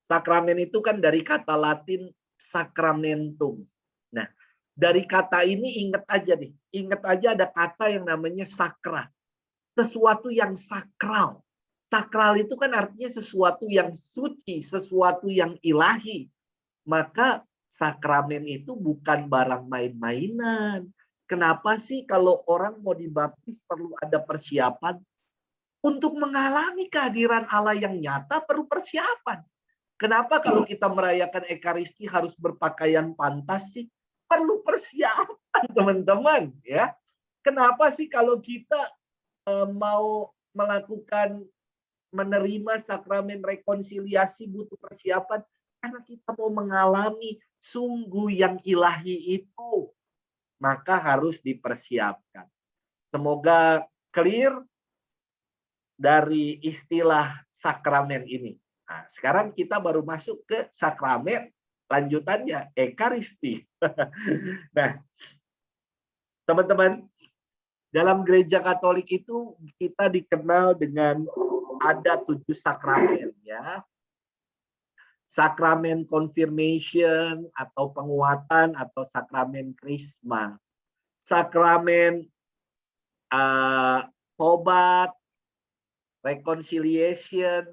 sakramen itu kan dari kata Latin sacramentum. Nah, dari kata ini ingat aja nih. Ingat aja ada kata yang namanya sakra. Sesuatu yang sakral. Sakral itu kan artinya sesuatu yang suci, sesuatu yang ilahi. Maka sakramen itu bukan barang main-mainan. Kenapa sih kalau orang mau dibaptis perlu ada persiapan? Untuk mengalami kehadiran Allah yang nyata perlu persiapan. Kenapa kalau kita merayakan Ekaristi harus berpakaian pantas sih? Perlu persiapan, teman-teman, ya. Kenapa sih kalau kita mau melakukan menerima sakramen rekonsiliasi butuh persiapan? Karena kita mau mengalami sungguh yang ilahi itu. Maka harus dipersiapkan. Semoga clear dari istilah sakramen ini. Nah, sekarang kita baru masuk ke sakramen, lanjutannya Ekaristi. Nah, teman-teman, dalam gereja Katolik itu kita dikenal dengan ada 7 sakramen, ya. Sakramen confirmation atau penguatan atau sakramen krisma. Sakramen tobat, reconciliation,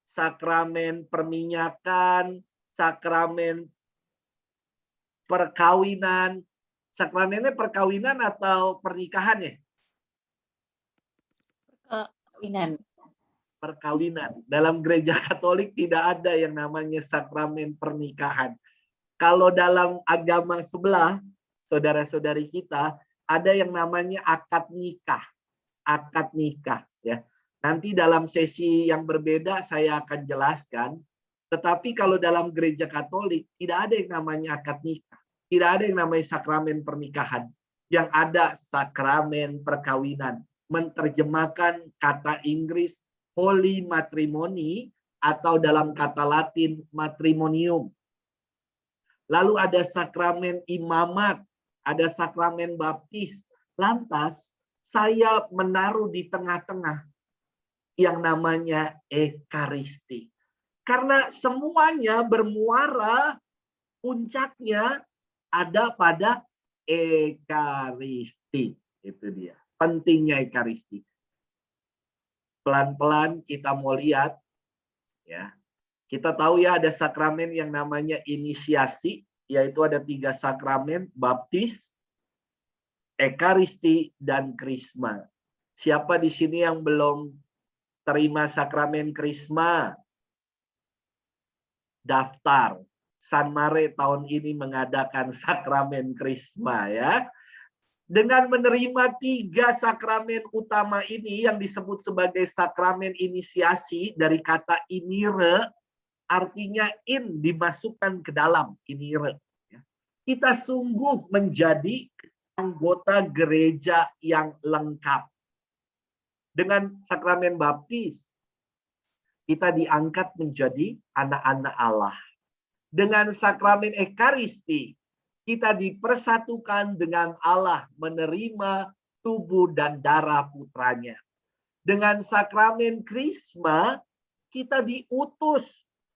sakramen perminyakan, sakramen perkawinan. Sakramennya perkawinan atau pernikahan ya? Perkawinan. Perkawinan. Dalam gereja Katolik tidak ada yang namanya sakramen pernikahan. Kalau dalam agama sebelah, saudara-saudari kita, ada yang namanya akad nikah. Akad nikah, ya. Nanti dalam sesi yang berbeda saya akan jelaskan. Tetapi kalau dalam gereja Katolik tidak ada yang namanya akad nikah. Tidak ada yang namanya sakramen pernikahan. Yang ada sakramen perkawinan. Menerjemahkan kata Inggris holy matrimony atau dalam kata Latin matrimonium. Lalu ada sakramen imamat, ada sakramen baptis. Lantas saya menaruh di tengah-tengah yang namanya Ekaristi. Karena semuanya bermuara, puncaknya ada pada Ekaristi. Itu dia. Pentingnya Ekaristi. Pelan-pelan kita mau lihat. Ya. Kita tahu ya ada sakramen yang namanya inisiasi. Yaitu ada 3 sakramen. Baptis, Ekaristi, dan Krisma. Siapa di sini yang belum terima sakramen Krisma? Daftar. San Mare tahun ini mengadakan sakramen Krisma, ya. Dengan menerima 3 sakramen utama ini yang disebut sebagai sakramen inisiasi dari kata inire, artinya in, dimasukkan ke dalam, inire. Kita sungguh menjadi anggota gereja yang lengkap. Dengan sakramen baptis, kita diangkat menjadi anak-anak Allah. Dengan sakramen Ekaristi, kita dipersatukan dengan Allah, menerima tubuh dan darah putranya. Dengan sakramen Krisma, kita diutus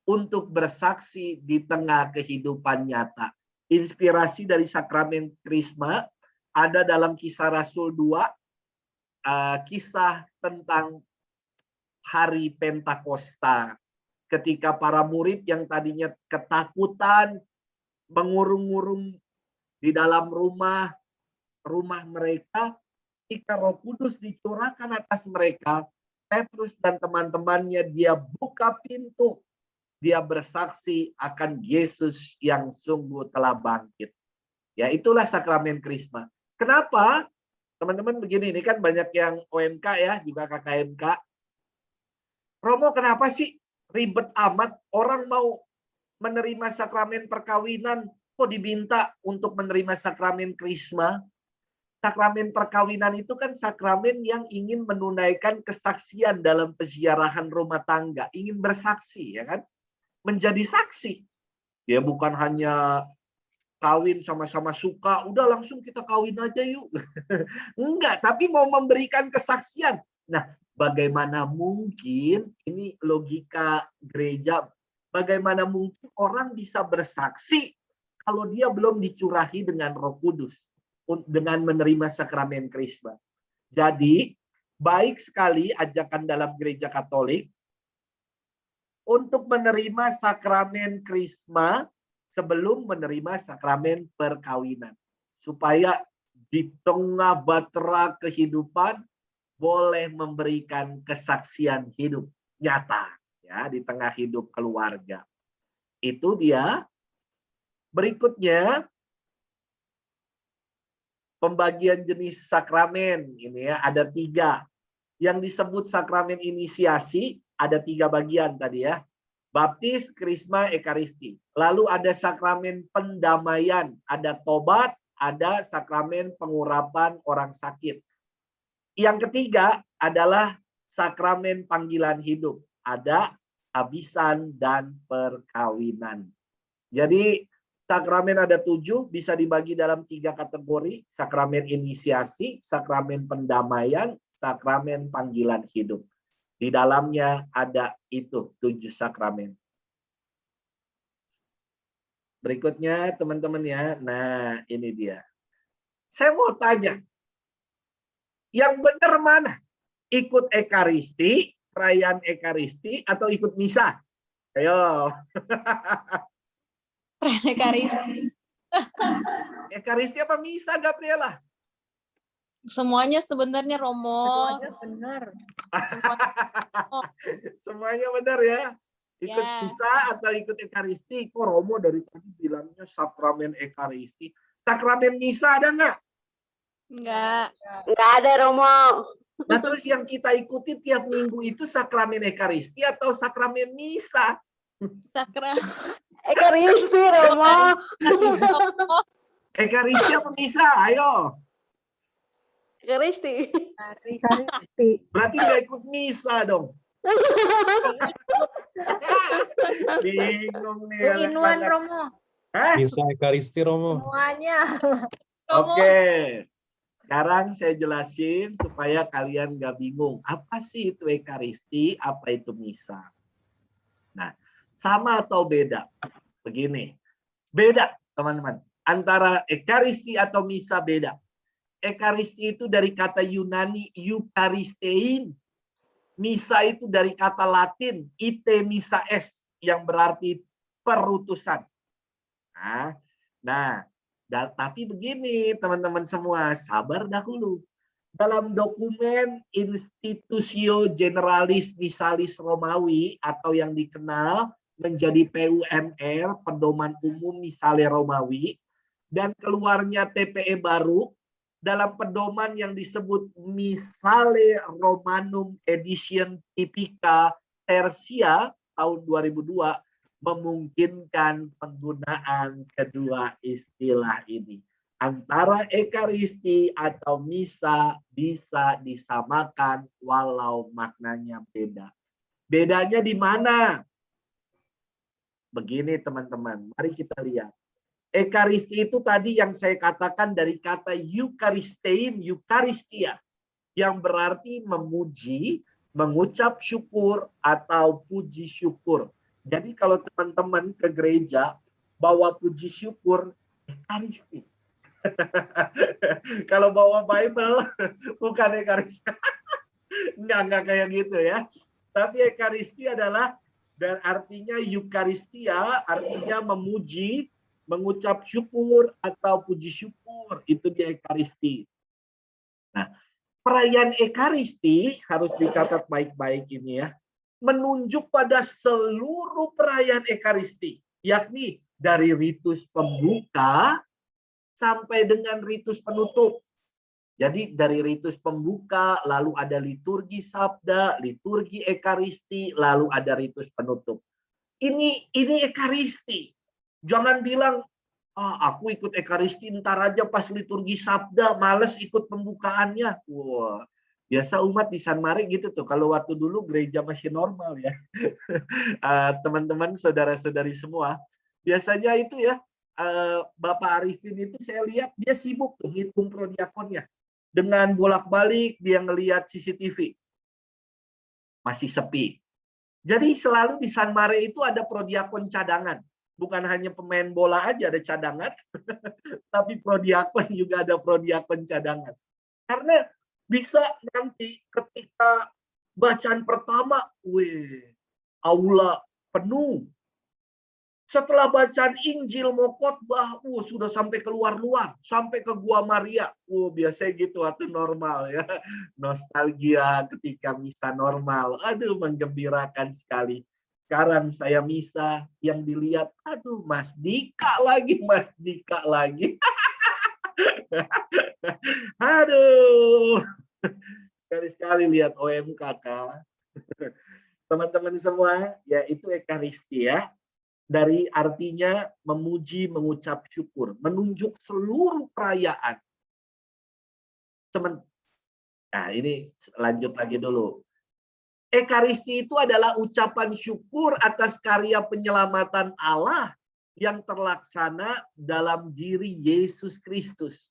untuk bersaksi di tengah kehidupan nyata. Inspirasi dari sakramen Krisma ada dalam Kisah Rasul 2, kisah tentang hari Pentakosta. Ketika para murid yang tadinya ketakutan, mengurung-urung di dalam rumah mereka, ketika Roh Kudus dicurahkan atas mereka, Petrus dan teman-temannya dia buka pintu, dia bersaksi akan Yesus yang sungguh telah bangkit. Ya, itulah sakramen Krisma. Kenapa? Teman-teman begini, ini kan banyak yang OMK ya, juga KKMK. Romo, kenapa sih ribet amat orang mau menerima sakramen perkawinan kok diminta untuk menerima sakramen Krisma? Sakramen perkawinan itu kan sakramen yang ingin menunaikan kesaksian dalam peziarahan rumah tangga, ingin bersaksi, ya kan? Menjadi saksi. Ya bukan hanya kawin sama-sama suka, udah langsung kita kawin aja yuk. Enggak, tapi mau memberikan kesaksian. Nah, bagaimana mungkin, ini logika gereja, bagaimana mungkin orang bisa bersaksi kalau dia belum dicurahi dengan Roh Kudus dengan menerima sakramen Krisma. Jadi, baik sekali ajakan dalam gereja Katolik untuk menerima sakramen Krisma sebelum menerima sakramen perkawinan. Supaya di tengah batera kehidupan boleh memberikan kesaksian hidup nyata ya di tengah hidup keluarga. Itu dia. Berikutnya pembagian jenis sakramen ini ya ada 3. Yang disebut sakramen inisiasi ada 3 bagian tadi ya. Baptis, Krisma, Ekaristi. Lalu ada sakramen pendamaian, ada tobat, ada sakramen pengurapan orang sakit. Yang ketiga adalah sakramen panggilan hidup. Ada habisan dan perkawinan. Jadi sakramen ada 7, bisa dibagi dalam 3 kategori. Sakramen inisiasi, sakramen pendamaian, sakramen panggilan hidup. Di dalamnya ada itu 7 sakramen. Berikutnya teman-teman ya. Nah ini dia. Saya mau tanya. Yang benar mana? Ikut Ekaristi, perayaan Ekaristi, atau ikut misa? Ayo. Ekaristi. Ekaristi apa misa, Gabriela? Semuanya sebenarnya Romo. Aduh, benar. Semuanya benar ya. Ikut Ya. misa atau ikut Ekaristi? Kok Romo dari tadi bilangnya sakramen Ekaristi? Sakramen misa ada nggak? Enggak. Nggak ada, Romo. Nah terus yang kita ikuti tiap minggu itu sakramen Ekaristi atau sakramen misa? Sakra. Ekaristi, Romo. Ekaristi apa misa? Ayo. Ekaristi. Ekaristi. Berarti nggak ikut misa dong. Bingung nih. Inuan anak-anak. Romo. Hah? Misa Ekaristi Romo. Semuanya. Romo. Oke. Sekarang saya jelasin supaya kalian nggak bingung. Apa sih itu Ekaristi? Apa itu misa? Nah, sama atau beda? Begini. Beda, teman-teman. Antara Ekaristi atau misa beda. Ekaristi itu dari kata Yunani Eukaristein. Misa itu dari kata Latin ite misa es yang berarti perutusan. Nah, tapi begini teman-teman semua, sabar dahulu. Dalam dokumen Institutio Generalis Missalis Romawi atau yang dikenal menjadi PUMR, Pedoman Umum Misale Romawi, dan keluarnya TPE baru, dalam pedoman yang disebut Missale Romanum Edition Typica Tertia tahun 2002 memungkinkan penggunaan kedua istilah ini. Antara Ekaristi atau misa bisa disamakan walau maknanya beda. Bedanya di mana? Begini teman-teman, mari kita lihat. Ekaristi itu tadi yang saya katakan dari kata Eukaristein, Eukaristia, yang berarti memuji, mengucap syukur, atau puji syukur. Jadi kalau teman-teman ke gereja, bawa puji syukur, Ekaristi. Kalau bawa Bible, bukan Ekaristi. Enggak kayak gitu ya. Tapi Ekaristi adalah, dan artinya Eukaristia, artinya memuji, mengucap syukur atau puji syukur, itu di Ekaristi. Nah, perayaan Ekaristi harus dicatat baik-baik ini ya, menunjuk pada seluruh perayaan Ekaristi, yakni dari ritus pembuka sampai dengan ritus penutup. Jadi dari ritus pembuka, lalu ada liturgi sabda, liturgi Ekaristi, lalu ada ritus penutup. Ini Ekaristi. Jangan bilang Aku ikut Ekaristi ntar aja pas liturgi Sabda, males ikut pembukaannya. Wah, biasa umat di San Mare gitu tuh. Kalau waktu dulu gereja masih normal ya. Teman-teman, saudara-saudari semua, biasanya itu ya, Bapak Arifin itu saya lihat dia sibuk tuh ngitung prodiakonnya. Dengan bolak-balik dia ngelihat CCTV. Masih sepi. Jadi selalu di San Mare itu ada prodiakon cadangan. Bukan hanya pemain bola aja ada cadangan, tapi prodiakon juga ada prodiakon cadangan. Karena bisa nanti ketika bacaan pertama, aula penuh. Setelah bacaan Injil mau khotbah, sudah sampai keluar-luar, sampai ke Gua Maria. Biasanya gitu waktu normal ya. Nostalgia ketika misa normal. Aduh, menggembirakan sekali. Sekarang saya misa, yang dilihat, aduh, Mas Dika lagi. Aduh. Sekali-sekali lihat OMK, Kak. Teman-teman semua, ya itu Ekaristi ya. Dari artinya memuji, mengucap syukur, menunjuk seluruh perayaan. Nah, ini lanjut lagi dulu. Ekaristi itu adalah ucapan syukur atas karya penyelamatan Allah yang terlaksana dalam diri Yesus Kristus.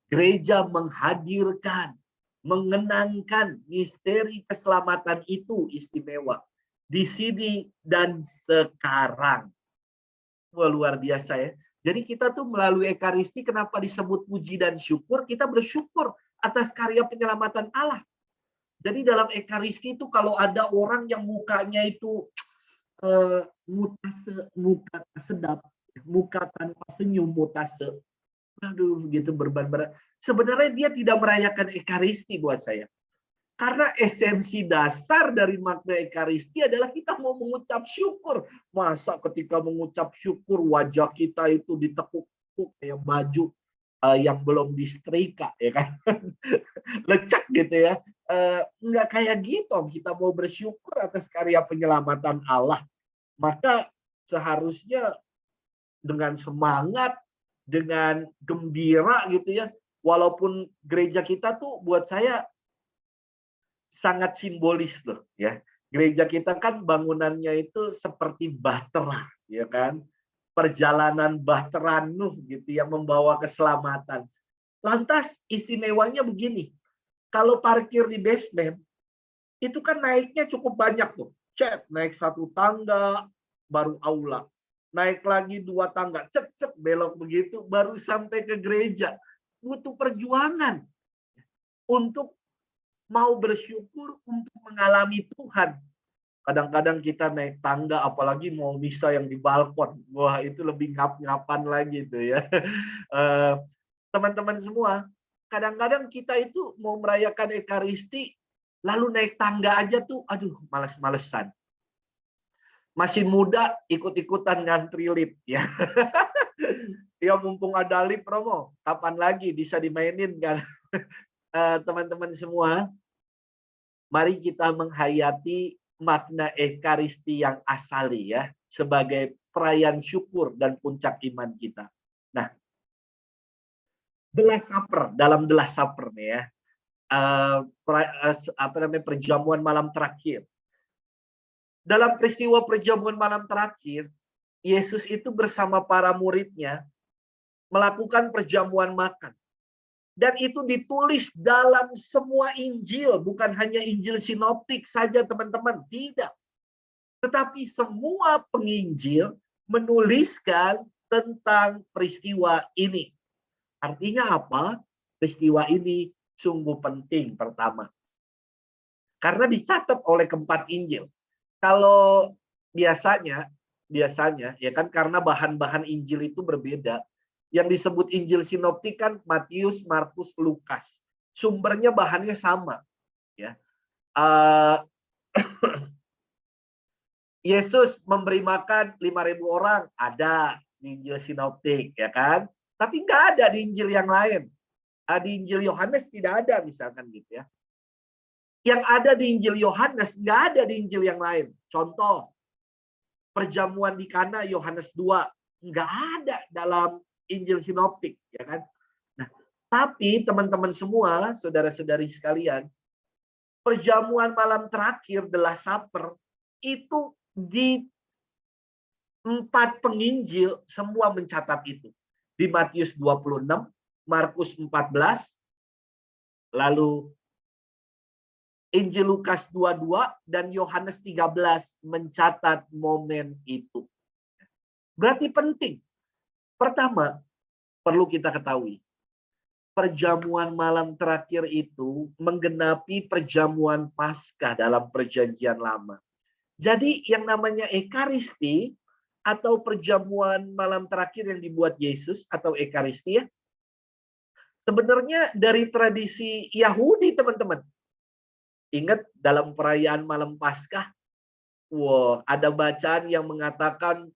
Gereja menghadirkan, mengenangkan misteri keselamatan itu istimewa di sini dan sekarang. Wah, luar biasa ya. Jadi kita tuh melalui Ekaristi kenapa disebut puji dan syukur? Kita bersyukur atas karya penyelamatan Allah. Jadi dalam Ekaristi itu kalau ada orang yang mukanya itu muka sedap, muka tanpa senyum, mutase, aduh gitu berban-ban. Sebenarnya dia tidak merayakan Ekaristi buat saya. Karena esensi dasar dari makna Ekaristi adalah kita mau mengucap syukur. Masa ketika mengucap syukur wajah kita itu ditekuk-tekuk kayak baju yang belum disetrika, ya kan? Lecek gitu ya. Nggak kayak gitu. Kita mau bersyukur atas karya penyelamatan Allah. Maka seharusnya dengan semangat, dengan gembira gitu ya. Walaupun gereja kita tuh buat saya sangat simbolis loh ya. Gereja kita kan bangunannya itu seperti bahtera, ya kan? Perjalanan bahtera Nuh gitu yang membawa keselamatan. Lantas istimewanya begini. Kalau parkir di basement itu kan naiknya cukup banyak tuh. Naik 1 tangga baru aula. Naik lagi 2 tangga, belok begitu baru sampai ke gereja. Butuh perjuangan untuk mau bersyukur, untuk mengalami Tuhan. Kadang-kadang kita naik tangga, apalagi mau misa yang di balkon. Wah, itu lebih ngap-ngapan lagi tuh ya. Teman-teman semua, kadang-kadang kita itu mau merayakan Ekaristi, lalu naik tangga aja tuh, aduh, males-malesan. Masih muda, ikut-ikutan ngantri lift ya. Ya mumpung ada lift, Romo, kapan lagi bisa dimainin kan? Teman-teman semua, mari kita menghayati makna Ekaristi yang asali ya, sebagai perayaan syukur dan puncak iman kita. Nah, The Last Supper, dalam The Last Supper nih ya, perjamuan malam terakhir. Dalam peristiwa perjamuan malam terakhir, Yesus itu bersama para muridnya melakukan perjamuan makan. Dan itu ditulis dalam semua Injil, bukan hanya Injil sinoptik saja teman-teman, tidak. Tetapi semua penginjil menuliskan tentang peristiwa ini. Artinya apa? Peristiwa ini sungguh penting pertama. Karena dicatat oleh keempat Injil. Kalau biasanya ya kan karena bahan-bahan Injil itu berbeda. Yang disebut Injil sinoptik kan Matius, Markus, Lukas. Sumbernya bahannya sama. Ya. Yesus memberi makan 5.000 orang, ada di Injil sinoptik, ya kan? Tapi nggak ada di Injil yang lain. Di Injil Yohanes tidak ada, misalkan gitu ya. Yang ada di Injil Yohanes nggak ada di Injil yang lain. Contoh, perjamuan di Kana Yohanes 2 nggak ada dalam Injil sinoptik, ya kan? Nah, tapi teman-teman semua, saudara-saudari sekalian, perjamuan malam terakhir, The Last Supper, itu di 4 penginjil semua mencatat itu. Di Matius 26, Markus 14, lalu Injil Lukas 22 dan Yohanes 13 mencatat momen itu. Berarti penting. Pertama, perlu kita ketahui, perjamuan malam terakhir itu menggenapi perjamuan Paskah dalam Perjanjian Lama. Jadi yang namanya Ekaristi atau perjamuan malam terakhir yang dibuat Yesus atau Ekaristi, ya, sebenarnya dari tradisi Yahudi, teman-teman. Ingat dalam perayaan malam Paskah, ada bacaan yang mengatakan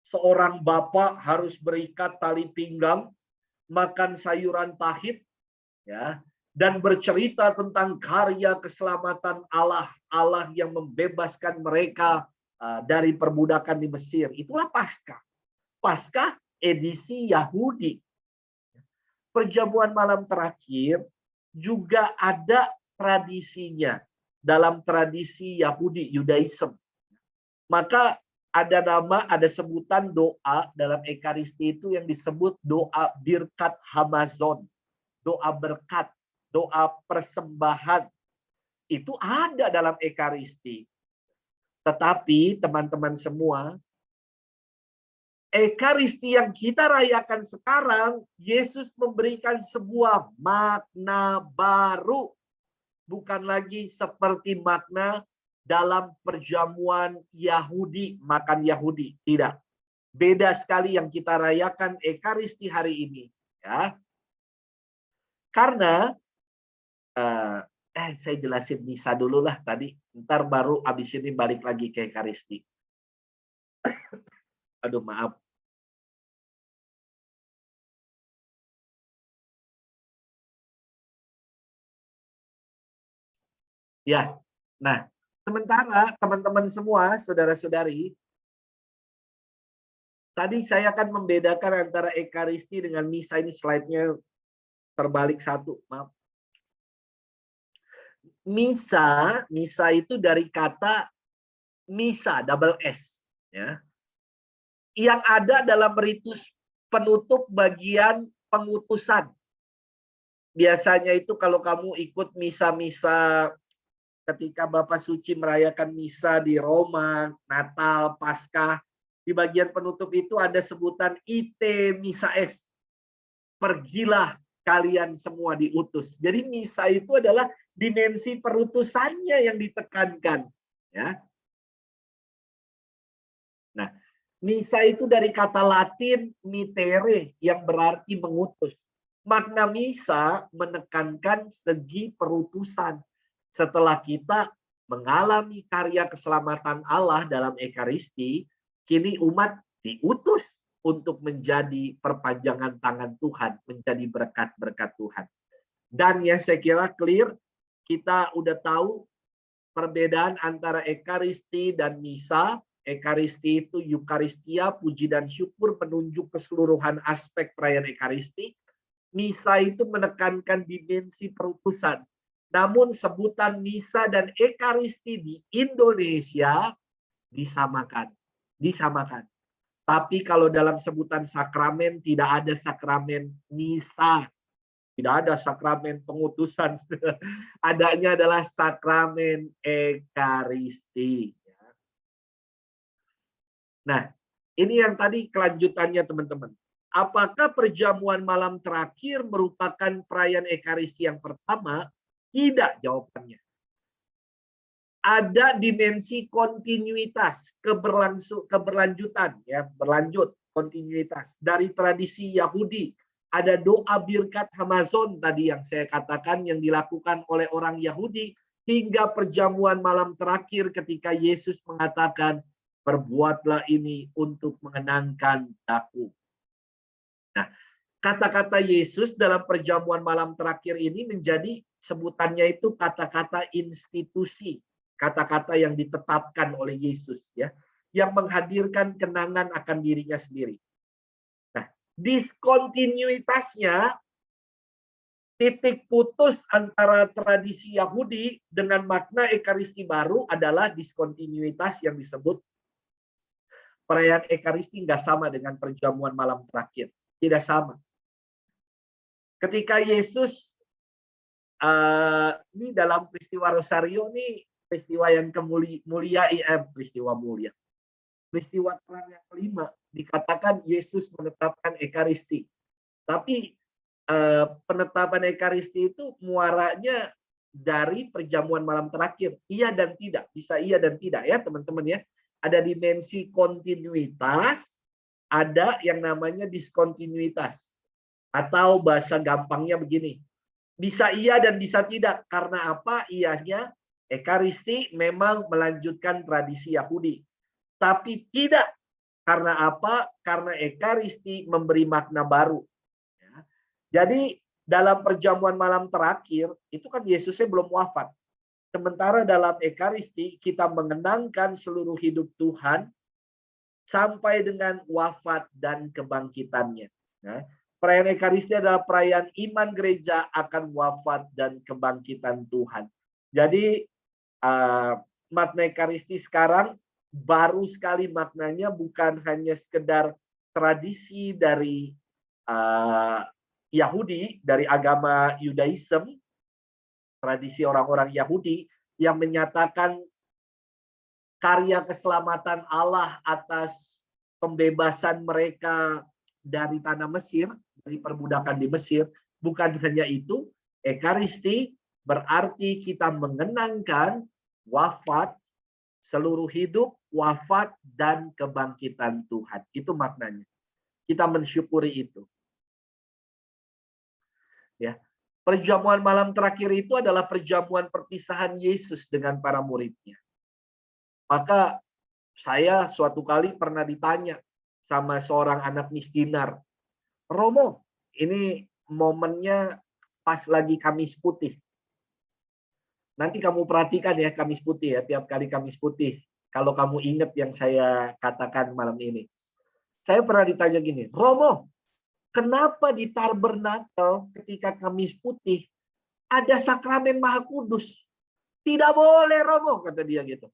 seorang bapak harus berikat tali pinggang, makan sayuran pahit, ya, dan bercerita tentang karya keselamatan Allah yang membebaskan mereka dari perbudakan di Mesir. Itulah Paskah. Paskah edisi Yahudi. Perjamuan malam terakhir juga ada tradisinya dalam tradisi Yahudi, Yudaism. Maka ada sebutan doa dalam Ekaristi itu yang disebut doa Birkat Hamazon, doa berkat, doa persembahan. Itu ada dalam Ekaristi. Tetapi teman-teman semua, Ekaristi yang kita rayakan sekarang, Yesus memberikan sebuah makna baru. Bukan lagi seperti makna dalam perjamuan Yahudi, makan Yahudi. Tidak. Beda sekali yang kita rayakan Ekaristi hari ini. Ya. Karena, saya jelasin misa dulu lah tadi. Ntar baru abis ini balik lagi ke Ekaristi. Aduh, maaf. Ya, nah, sementara teman-teman semua, saudara-saudari, tadi saya akan membedakan antara Ekaristi dengan misa. Ini slide-nya terbalik satu, maaf. Misa itu dari kata misa, double S. Ya. Yang ada dalam ritus penutup bagian pengutusan. Biasanya itu kalau kamu ikut misa-misa ketika Bapak Suci merayakan misa di Roma, Natal, Paskah, di bagian penutup itu ada sebutan ite misa es. Pergilah kalian semua diutus. Jadi misa itu adalah dimensi perutusannya yang ditekankan. Ya. Nah, misa itu dari kata Latin mitere yang berarti mengutus. Makna misa menekankan segi perutusan. Setelah kita mengalami karya keselamatan Allah dalam Ekaristi, kini umat diutus untuk menjadi perpanjangan tangan Tuhan, menjadi berkat-berkat Tuhan. Dan yang saya kira clear, kita udah tahu perbedaan antara Ekaristi dan misa. Ekaristi itu Eukaristia, puji dan syukur, menunjuk keseluruhan aspek perayaan Ekaristi. Misa itu menekankan dimensi perutusan. Namun sebutan misa dan Ekaristi di Indonesia disamakan. Tapi kalau dalam sebutan sakramen tidak ada sakramen misa. Tidak ada sakramen pengutusan. Adanya adalah sakramen Ekaristi. Nah, ini yang tadi kelanjutannya, teman-teman. Apakah perjamuan malam terakhir merupakan perayaan Ekaristi yang pertama? Tidak jawabannya. Ada dimensi kontinuitas, keberlanjutan, ya, berlanjut, kontinuitas. Dari tradisi Yahudi, ada doa Birkat Hamazon tadi yang saya katakan yang dilakukan oleh orang Yahudi hingga perjamuan malam terakhir ketika Yesus mengatakan, perbuatlah ini untuk mengenangkan aku. Nah, kata-kata Yesus dalam perjamuan malam terakhir ini menjadi sebutannya itu kata-kata institusi, kata-kata yang ditetapkan oleh Yesus, ya, yang menghadirkan kenangan akan dirinya sendiri. Nah, diskontinuitasnya, titik putus antara tradisi Yahudi dengan makna Ekaristi baru adalah diskontinuitas yang disebut perayaan Ekaristi nggak sama dengan perjamuan malam terakhir. Tidak sama. Ketika Yesus, ini dalam peristiwa Rosario, ini peristiwa yang peristiwa mulia. Peristiwa terang yang kelima, dikatakan Yesus menetapkan Ekaristi. Tapi penetapan Ekaristi itu muaranya dari perjamuan malam terakhir. Iya dan tidak. Bisa iya dan tidak ya teman-teman ya. Ada dimensi kontinuitas, ada yang namanya diskontinuitas. Atau bahasa gampangnya begini. Bisa iya dan bisa tidak. Karena apa? Iyanya Ekaristi memang melanjutkan tradisi Yahudi. Tapi tidak. Karena apa? Karena Ekaristi memberi makna baru. Jadi dalam perjamuan malam terakhir, itu kan Yesusnya belum wafat. Sementara dalam Ekaristi, kita mengenangkan seluruh hidup Tuhan sampai dengan wafat dan kebangkitannya. Nah, perayaan Ekaristi adalah perayaan iman gereja akan wafat dan kebangkitan Tuhan. Jadi makna Ekaristi sekarang baru sekali maknanya, bukan hanya sekedar tradisi dari Yahudi, dari agama Yudaism, tradisi orang-orang Yahudi yang menyatakan karya keselamatan Allah atas pembebasan mereka dari tanah Mesir, dari perbudakan di Mesir. Bukan hanya itu, Ekaristi berarti kita mengenangkan wafat, seluruh hidup, wafat, dan kebangkitan Tuhan. Itu maknanya. Kita mensyukuri itu. Ya, perjamuan malam terakhir itu adalah perjamuan perpisahan Yesus dengan para muridnya. Maka saya suatu kali pernah ditanya sama seorang anak miskinar, Romo, ini momennya pas lagi Kamis Putih. Nanti kamu perhatikan ya Kamis Putih ya, tiap kali Kamis Putih. Kalau kamu ingat yang saya katakan malam ini. Saya pernah ditanya gini, Romo, kenapa di tabernakel ketika Kamis Putih ada sakramen Maha Kudus? Tidak boleh, Romo, kata dia gitu.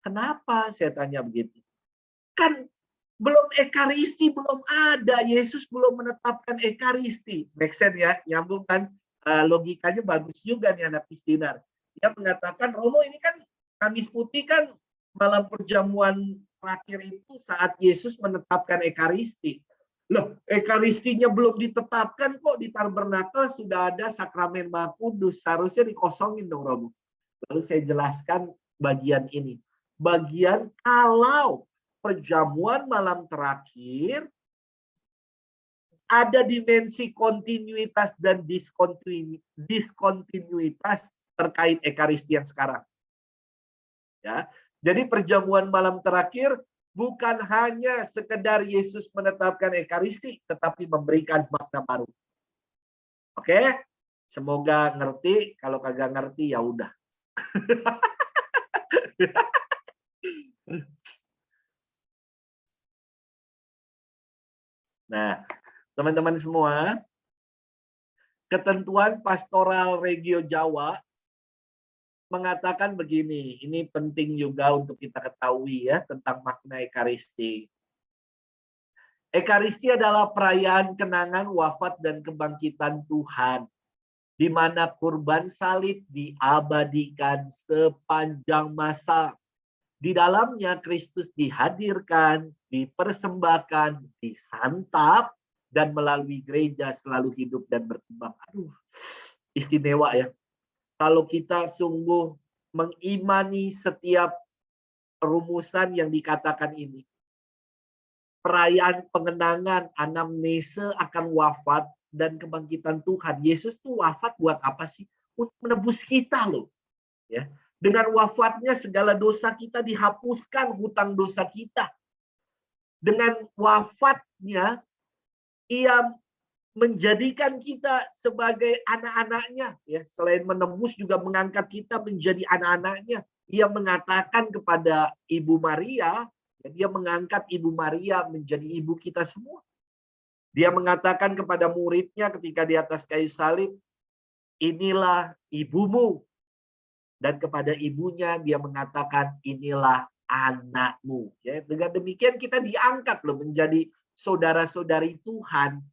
Kenapa? Saya tanya begitu. Kan belum Ekaristi, belum ada. Yesus belum menetapkan Ekaristi. Make sense ya? Nyambung kan? Logikanya bagus juga nih anak Pistinar. Dia mengatakan, Romo ini kan Kamis Putih kan malam perjamuan terakhir itu saat Yesus menetapkan Ekaristi. Loh, Ekaristinya belum ditetapkan kok, di tabernakel sudah ada sakramen Maha Kudus. Seharusnya dikosongin dong, Romo. Lalu saya jelaskan bagian ini. Bagian kalau perjamuan malam terakhir ada dimensi kontinuitas dan diskontinuitas terkait Ekaristi yang sekarang. Ya. Jadi perjamuan malam terakhir bukan hanya sekedar Yesus menetapkan Ekaristi, tetapi memberikan makna baru. Oke? Semoga ngerti. Kalau kagak ngerti, ya udah. Nah, teman-teman semua, ketentuan pastoral Regio Jawa mengatakan begini, ini penting juga untuk kita ketahui ya tentang makna Ekaristi. Ekaristi adalah perayaan kenangan wafat dan kebangkitan Tuhan, di mana kurban salib diabadikan sepanjang masa. Di dalamnya Kristus dihadirkan, dipersembahkan, disantap, dan melalui gereja selalu hidup dan berkembang. Aduh, istimewa ya. Kalau kita sungguh mengimani setiap rumusan yang dikatakan ini. Perayaan pengenangan, anamnese akan wafat dan kebangkitan Tuhan. Yesus tuh wafat buat apa sih? Untuk menebus kita loh. Ya. Dengan wafatnya segala dosa kita dihapuskan, hutang dosa kita. Dengan wafatnya, ia menjadikan kita sebagai anak-anaknya. Ya, selain menembus juga mengangkat kita menjadi anak-anaknya. Ia mengatakan kepada Ibu Maria, dia mengangkat Ibu Maria menjadi ibu kita semua. Dia mengatakan kepada muridnya ketika di atas kayu salib, inilah ibumu. Dan kepada ibunya dia mengatakan, inilah anakmu. Ya, dengan demikian kita diangkat loh menjadi saudara-saudari Tuhan.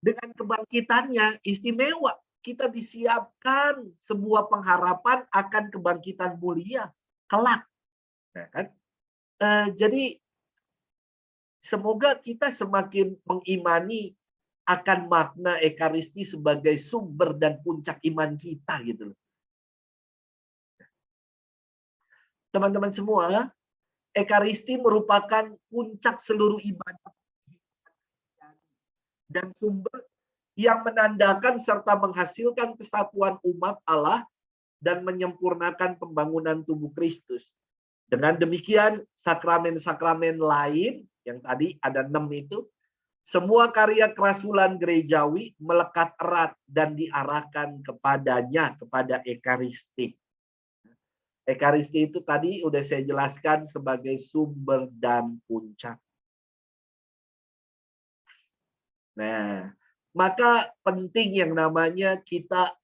Dengan kebangkitannya istimewa. Kita disiapkan sebuah pengharapan akan kebangkitan mulia kelak. Nah, kan? Jadi semoga kita semakin mengimani akan makna Ekaristi sebagai sumber dan puncak iman kita gitu loh. Teman-teman semua, Ekaristi merupakan puncak seluruh ibadah dan sumber yang menandakan serta menghasilkan kesatuan umat Allah dan menyempurnakan pembangunan tubuh Kristus. Dengan demikian, sakramen-sakramen lain, yang tadi ada 6 itu, semua karya kerasulan gerejawi melekat erat dan diarahkan kepadanya, kepada Ekaristi. Ekaristi itu tadi udah saya jelaskan sebagai sumber dan puncak. Nah, maka penting yang namanya kita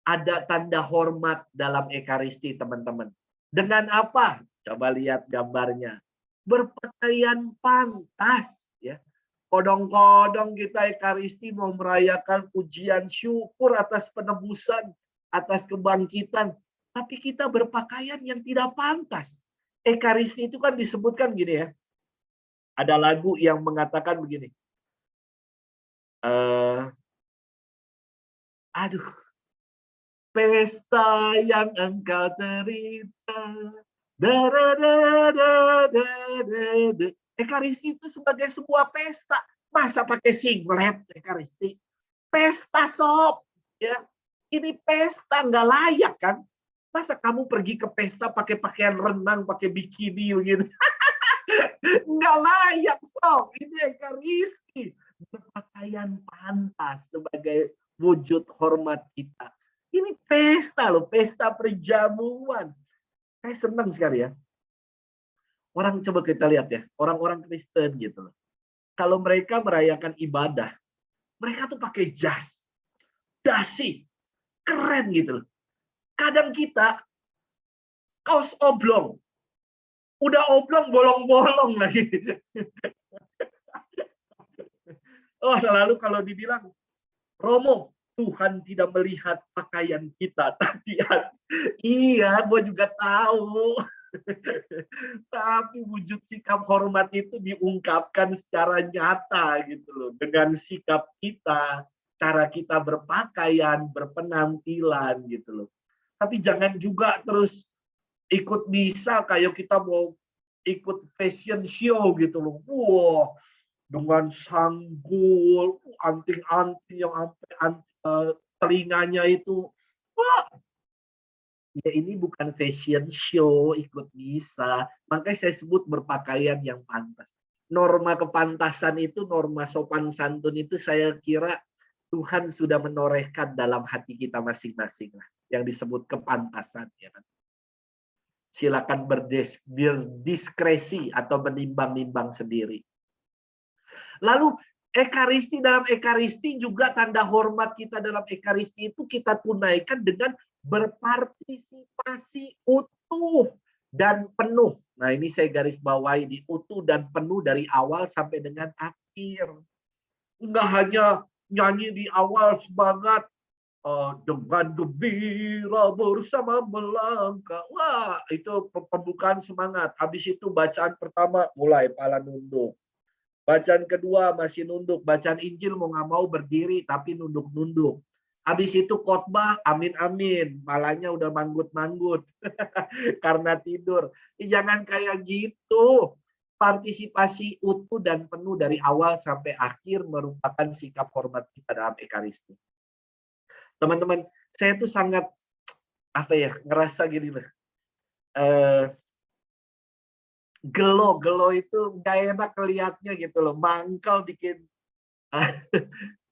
ada tanda hormat dalam Ekaristi, teman-teman. Dengan apa? Coba lihat gambarnya. Berpakaian pantas, ya. Kodong-kodong kita Ekaristi mau merayakan pujian syukur atas penebusan, atas kebangkitan, tapi kita berpakaian yang tidak pantas. Ekaristi itu kan disebutkan gini ya. Ada lagu yang mengatakan begini. Pesta yang engkau derita. Ekaristi itu sebagai sebuah pesta. Masa pakai singlet Ekaristi? Pesta sob. Ya. Ini pesta nggak layak kan? Masa kamu pergi ke pesta pakai pakaian renang, pakai bikini gitu? Nggak layak sob. Ini Ekaristi. Berpakaian pantas sebagai wujud hormat kita. Ini pesta loh, pesta perjamuan. Saya senang sekali ya. Orang coba kita lihat ya, orang-orang Kristen gitu loh. Kalau mereka merayakan ibadah, mereka tuh pakai jas, dasi, keren gitu loh. Kadang kita kaos oblong, udah oblong bolong-bolong lagi. Oh, lalu kalau dibilang, Romo, Tuhan tidak melihat pakaian kita tadi. Iya, gue juga tahu. Tapi wujud sikap hormat itu diungkapkan secara nyata gitu loh. Dengan sikap kita, cara kita berpakaian, berpenampilan gitu loh. Tapi jangan juga terus ikut misa kayak kita mau ikut fashion show gitu loh. Wow, dengan sanggul, anting-anting yang sampai telinganya itu. Wah, ya ini bukan fashion show, ikut misa. Makanya saya sebut berpakaian yang pantas. Norma kepantasan itu, norma sopan santun itu saya kira Tuhan sudah menorehkan dalam hati kita masing-masing lah. Yang disebut kepantasan. Ya kan? Silakan berdiskresi atau menimbang-nimbang sendiri. Lalu Ekaristi, dalam Ekaristi juga tanda hormat kita dalam Ekaristi itu kita tunaikan dengan berpartisipasi utuh dan penuh. Nah ini saya garis bawahi di utuh dan penuh dari awal sampai dengan akhir. Enggak hanya nyanyi di awal semangat dengan gembira bersama melangkah. Wah itu pembukaan semangat. Habis itu bacaan pertama mulai pala nunduk. Bacaan kedua masih nunduk. Bacaan Injil mau nggak mau berdiri tapi nunduk-nunduk. Habis itu khotbah amin-amin. Malahnya udah manggut-manggut. Karena tidur. Jangan kayak gitu. Partisipasi utuh dan penuh dari awal sampai akhir merupakan sikap hormat kita dalam Ekaristi. Teman-teman, saya tuh sangat ngerasa gini loh. Gelo itu nggak enak kelihatnya gitu loh, mangkal bikin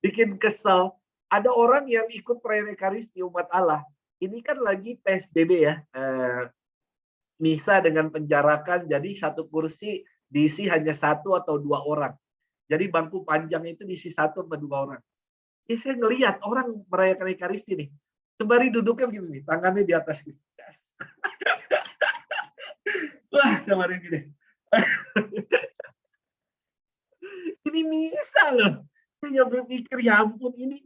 bikin kesel. Ada orang yang ikut perayaan Ekaristi umat Allah. Ini kan lagi PSBB ya, misa dengan penjarakan, jadi satu kursi diisi hanya 1 atau 2 orang. Jadi bangku panjang itu diisi 1 sama 2 orang. Ya saya ngelihat orang merayakan Ekaristi nih. Sembari duduknya begini nih, tangannya di atas nih. Wah, sembari gini. Ini misa loh. Saya berpikir, ya ampun, ini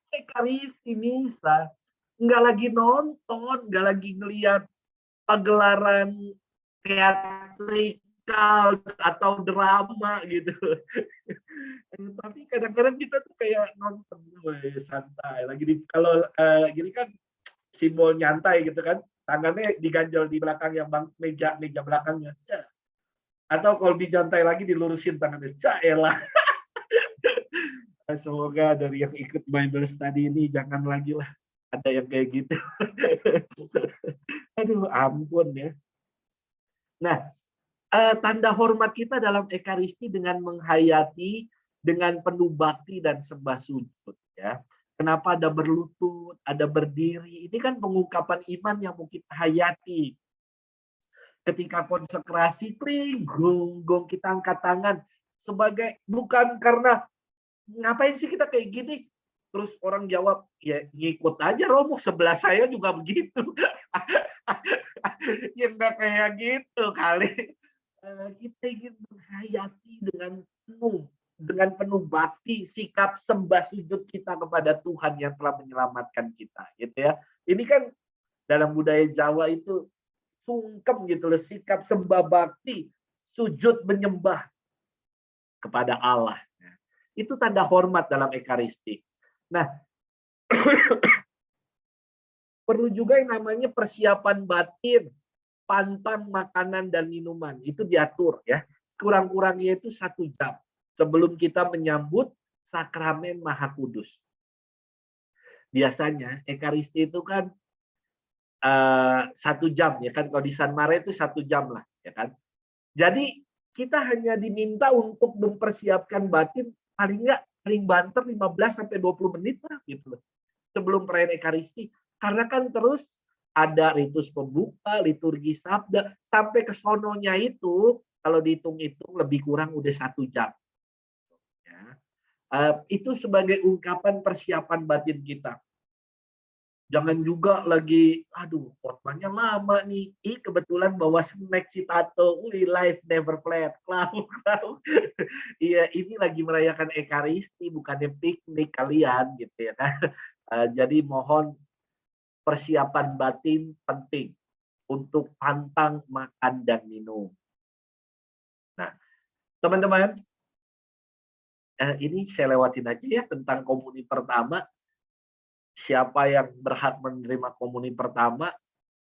Ekaristi misa. Nggak lagi nonton, nggak lagi ngelihat pagelaran teatrikal atau drama gitu. Tapi kadang-kadang kita tuh kayak nonton, santai. Lagi kalau gini kan simbol nyantai gitu kan, tangannya diganjel di belakang yang meja belakangnya. Atau kalau dijantai lagi dilurusin tangannya. Elah. Semoga dari yang ikut Bible study ini jangan lagi lah ada yang kayak gitu. Aduh, ampun ya. Nah, tanda hormat kita dalam Ekaristi dengan menghayati, dengan penuh bakti dan sembah sujud. Ya. Kenapa ada berlutut, ada berdiri? Ini kan pengungkapan iman yang mau kita hayati. Ketika konsekrasi, kling, gong, kita angkat tangan. Sebagai, bukan karena, ngapain sih kita kayak gini? Terus orang jawab, ya ngikut aja Romo, sebelah saya juga begitu. Ya enggak kayak gitu kali. Kita ingin menghayati dengan penuh bakti, sikap sembah sujud kita kepada Tuhan yang telah menyelamatkan kita. Gitu ya. Ini kan dalam budaya Jawa itu sungkem gitu loh, sikap sembah bakti, sujud menyembah kepada Allah. Itu tanda hormat dalam Ekaristi. Nah, perlu juga yang namanya persiapan batin, pantang makanan dan minuman. Itu diatur ya. Kurang-kurangnya itu 1 jam sebelum kita menyambut sakramen Maha Kudus. Biasanya Ekaristi itu kan 1 jam ya kan. Kalau di San Mare itu 1 jam lah ya kan. Jadi kita hanya diminta untuk mempersiapkan batin paling banter 15-20 menit lah gitu loh. Sebelum perayaan Ekaristi. Karena kan terus ada ritus pembuka, liturgi sabda, sampai ke sononya itu, kalau dihitung-hitung lebih kurang udah 1 jam. Ya. Itu sebagai ungkapan persiapan batin kita. Jangan juga lagi, aduh, khotbahnya lama nih. Kebetulan bawa snack si Tato. Life never flat. Klau. Iya, ini lagi merayakan Ekaristi, bukannya piknik kalian gitu ya kan. Jadi mohon persiapan batin penting untuk pantang makan dan minum. Nah, teman-teman, ini saya lewatin aja ya tentang komuni pertama. Siapa yang berhak menerima komuni pertama,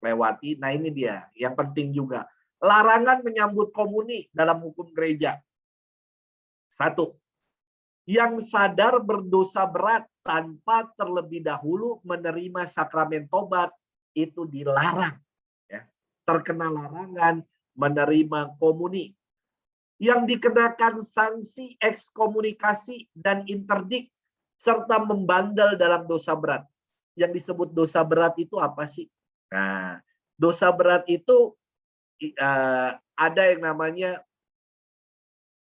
lewati. Nah ini dia, yang penting juga. Larangan menyambut komuni dalam hukum gereja. 1. Yang sadar berdosa berat tanpa terlebih dahulu menerima sakramen tobat, itu dilarang. Ya. Terkena larangan menerima komuni. Yang dikenakan sanksi ekskomunikasi dan interdik, serta membandel dalam dosa berat. Yang disebut dosa berat itu apa sih? Nah, dosa berat itu ada yang namanya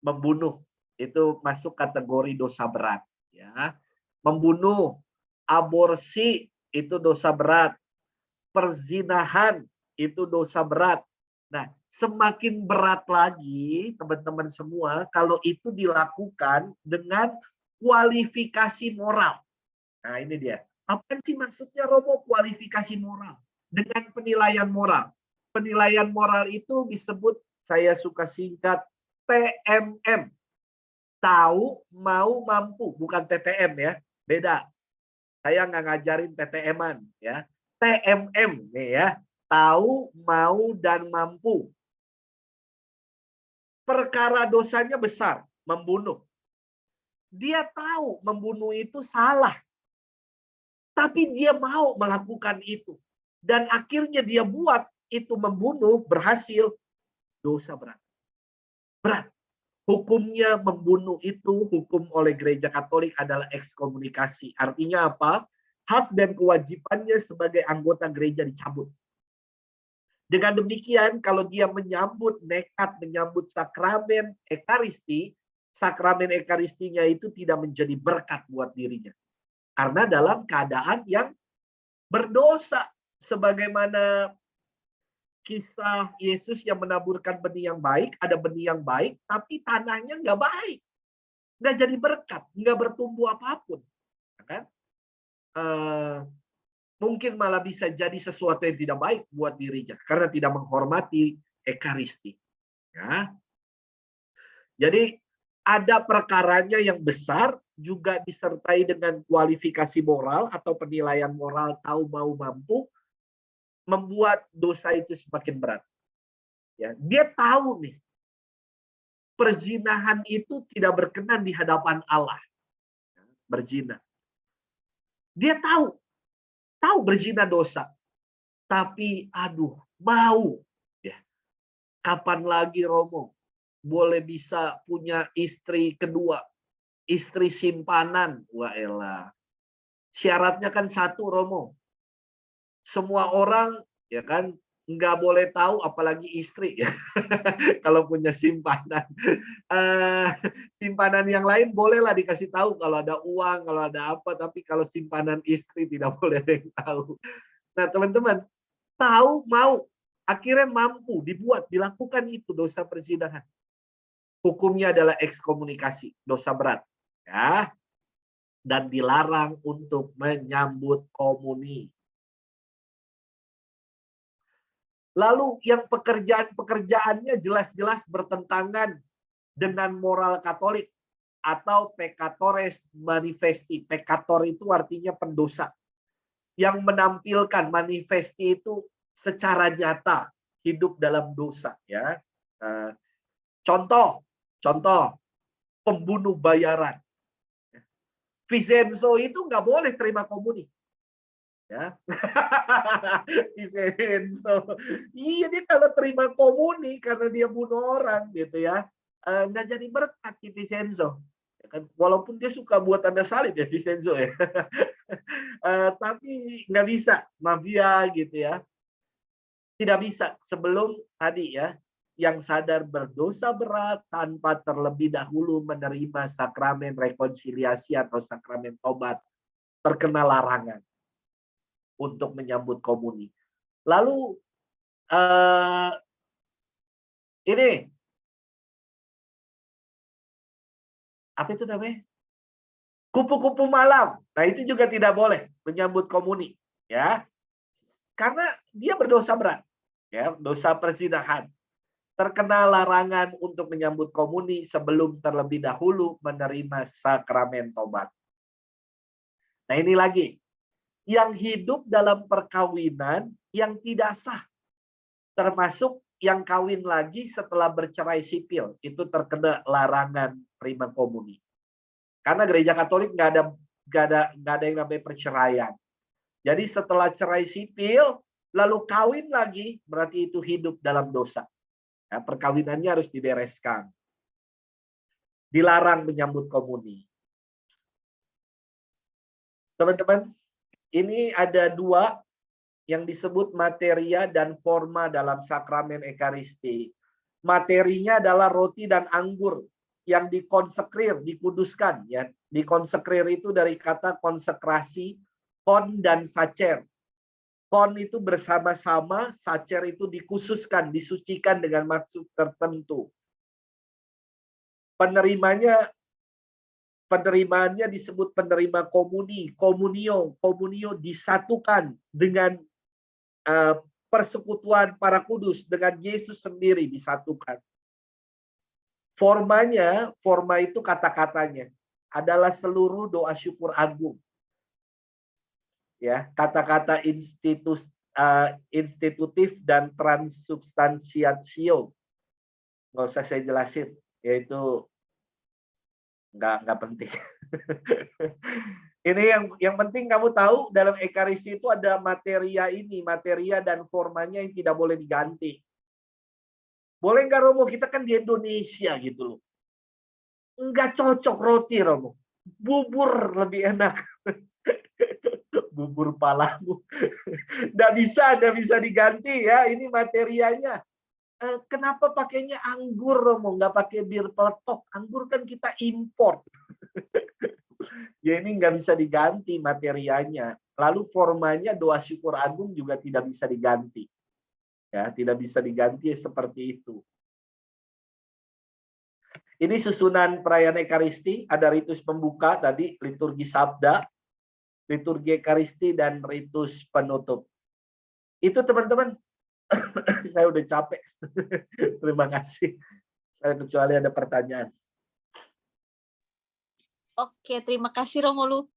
membunuh. Itu masuk kategori dosa berat. Ya. Membunuh, aborsi itu dosa berat. Perzinahan itu dosa berat. Nah, semakin berat lagi teman-teman semua kalau itu dilakukan dengan kualifikasi moral. Nah ini dia. Apa sih maksudnya Romo kualifikasi moral? Dengan penilaian moral. Penilaian moral itu disebut, saya suka singkat, TMM. Tahu, mau, mampu. Bukan TTM ya. Beda. Saya nggak ngajarin TTM-an. Ya. TMM nih ya. Tahu, mau, dan mampu. Perkara dosanya besar. Membunuh. Dia tahu membunuh itu salah. Tapi dia mau melakukan itu. Dan akhirnya dia buat itu membunuh, berhasil. Dosa berat. Berat. Hukumnya membunuh itu, hukum oleh gereja Katolik adalah ekskomunikasi. Artinya apa? Hak dan kewajibannya sebagai anggota gereja dicabut. Dengan demikian, kalau dia nekat menyambut sakramen Ekaristi, sakramen ekaristinya itu tidak menjadi berkat buat dirinya. Karena dalam keadaan yang berdosa. Sebagaimana kisah Yesus yang menaburkan benih yang baik, ada benih yang baik, tapi tanahnya nggak baik. Nggak jadi berkat, nggak bertumbuh apapun. Kan? Mungkin malah bisa jadi sesuatu yang tidak baik buat dirinya karena tidak menghormati ekaristi. Ya. Jadi ada perkaranya yang besar juga disertai dengan kualifikasi moral atau penilaian moral tahu mau mampu membuat dosa itu semakin berat. Ya, dia tahu nih perzinahan itu tidak berkenan di hadapan Allah. Berzina. Dia tahu berzina dosa. Tapi aduh, mau. Ya. Kapan lagi Romo boleh bisa punya istri kedua, istri simpanan? Wah elah. Syaratnya kan satu Romo. Semua orang ya kan nggak boleh tahu, apalagi istri ya. Kalau punya simpanan. Simpanan yang lain bolehlah dikasih tahu kalau ada uang, kalau ada apa, tapi kalau simpanan istri tidak boleh ada yang tahu. Nah, teman-teman, tahu mau, akhirnya mampu dilakukan itu dosa perzinahan. Hukumnya adalah ekskomunikasi, dosa berat, ya. Dan dilarang untuk menyambut komuni. Lalu yang pekerjaannya jelas-jelas bertentangan dengan moral Katolik atau peccatores manifesti. Peccator itu artinya pendosa. Yang menampilkan manifesti itu secara nyata hidup dalam dosa. Ya, contoh pembunuh bayaran. Vincenzo itu nggak boleh terima komuni. Ya. Vincenzo. Iya, dia kalau terima komuni karena dia bunuh orang gitu ya. Nggak jadi berkat di Vincenzo. Ya kan? Walaupun dia suka buat tanda salib ya Vincenzo ya. Tapi nggak bisa, mafia gitu ya. Tidak bisa sebelum tadi ya, yang sadar berdosa berat tanpa terlebih dahulu menerima sakramen rekonsiliasi atau sakramen tobat, terkena larangan untuk menyambut komuni. Lalu ini apa itu namanya? Kupu-kupu malam. Nah, itu juga tidak boleh menyambut komuni, ya. Karena dia berdosa berat, ya, dosa perzinahan. Terkena larangan untuk menyambut komuni sebelum terlebih dahulu menerima sakramen tobat. Nah, ini lagi. Yang hidup dalam perkawinan yang tidak sah, termasuk yang kawin lagi setelah bercerai sipil, itu terkena larangan terima komuni. Karena gereja Katolik nggak ada yang namanya perceraian. Jadi setelah cerai sipil lalu kawin lagi, berarti itu hidup dalam dosa. Ya, perkawinannya harus dibereskan. Dilarang menyambut komuni. Teman-teman, ini ada dua yang disebut materia dan forma dalam sakramen ekaristi. Materinya adalah roti dan anggur yang dikonsekrir, dikuduskan. Ya. Dikonsekrir itu dari kata konsekrasi, kon dan sacer. Kon itu bersama-sama, sacer itu dikhususkan, disucikan dengan maksud tertentu. Penerimaannya disebut penerima komuni, komunio disatukan dengan persekutuan para kudus, dengan Yesus sendiri disatukan. Forma itu kata-katanya adalah seluruh doa syukur agung. Ya, kata-kata institutif dan transubstansiatio. Nggak usah saya jelasin, yaitu nggak penting. Ini yang penting kamu tahu dalam ekaristi itu ada materia dan formanya yang tidak boleh diganti. Boleh nggak Romo? Kita kan di Indonesia gitu loh. Nggak cocok roti Romo. Bubur lebih enak. Bubur palamu. Nggak bisa diganti ya. Ini materianya. kenapa pakainya anggur, Romo? Nggak pakai bir peletok. Anggur kan kita import. Ya ini nggak bisa diganti materianya. Lalu formanya doa syukur agung juga tidak bisa diganti. Ya, tidak bisa diganti seperti itu. Ini susunan perayaan Ekaristi, ada ritus pembuka tadi, liturgi sabda, liturgi Ekaristi, dan ritus penutup. Itu teman-teman, saya udah capek. Terima kasih. Kecuali ada pertanyaan. Oke, terima kasih Romolu.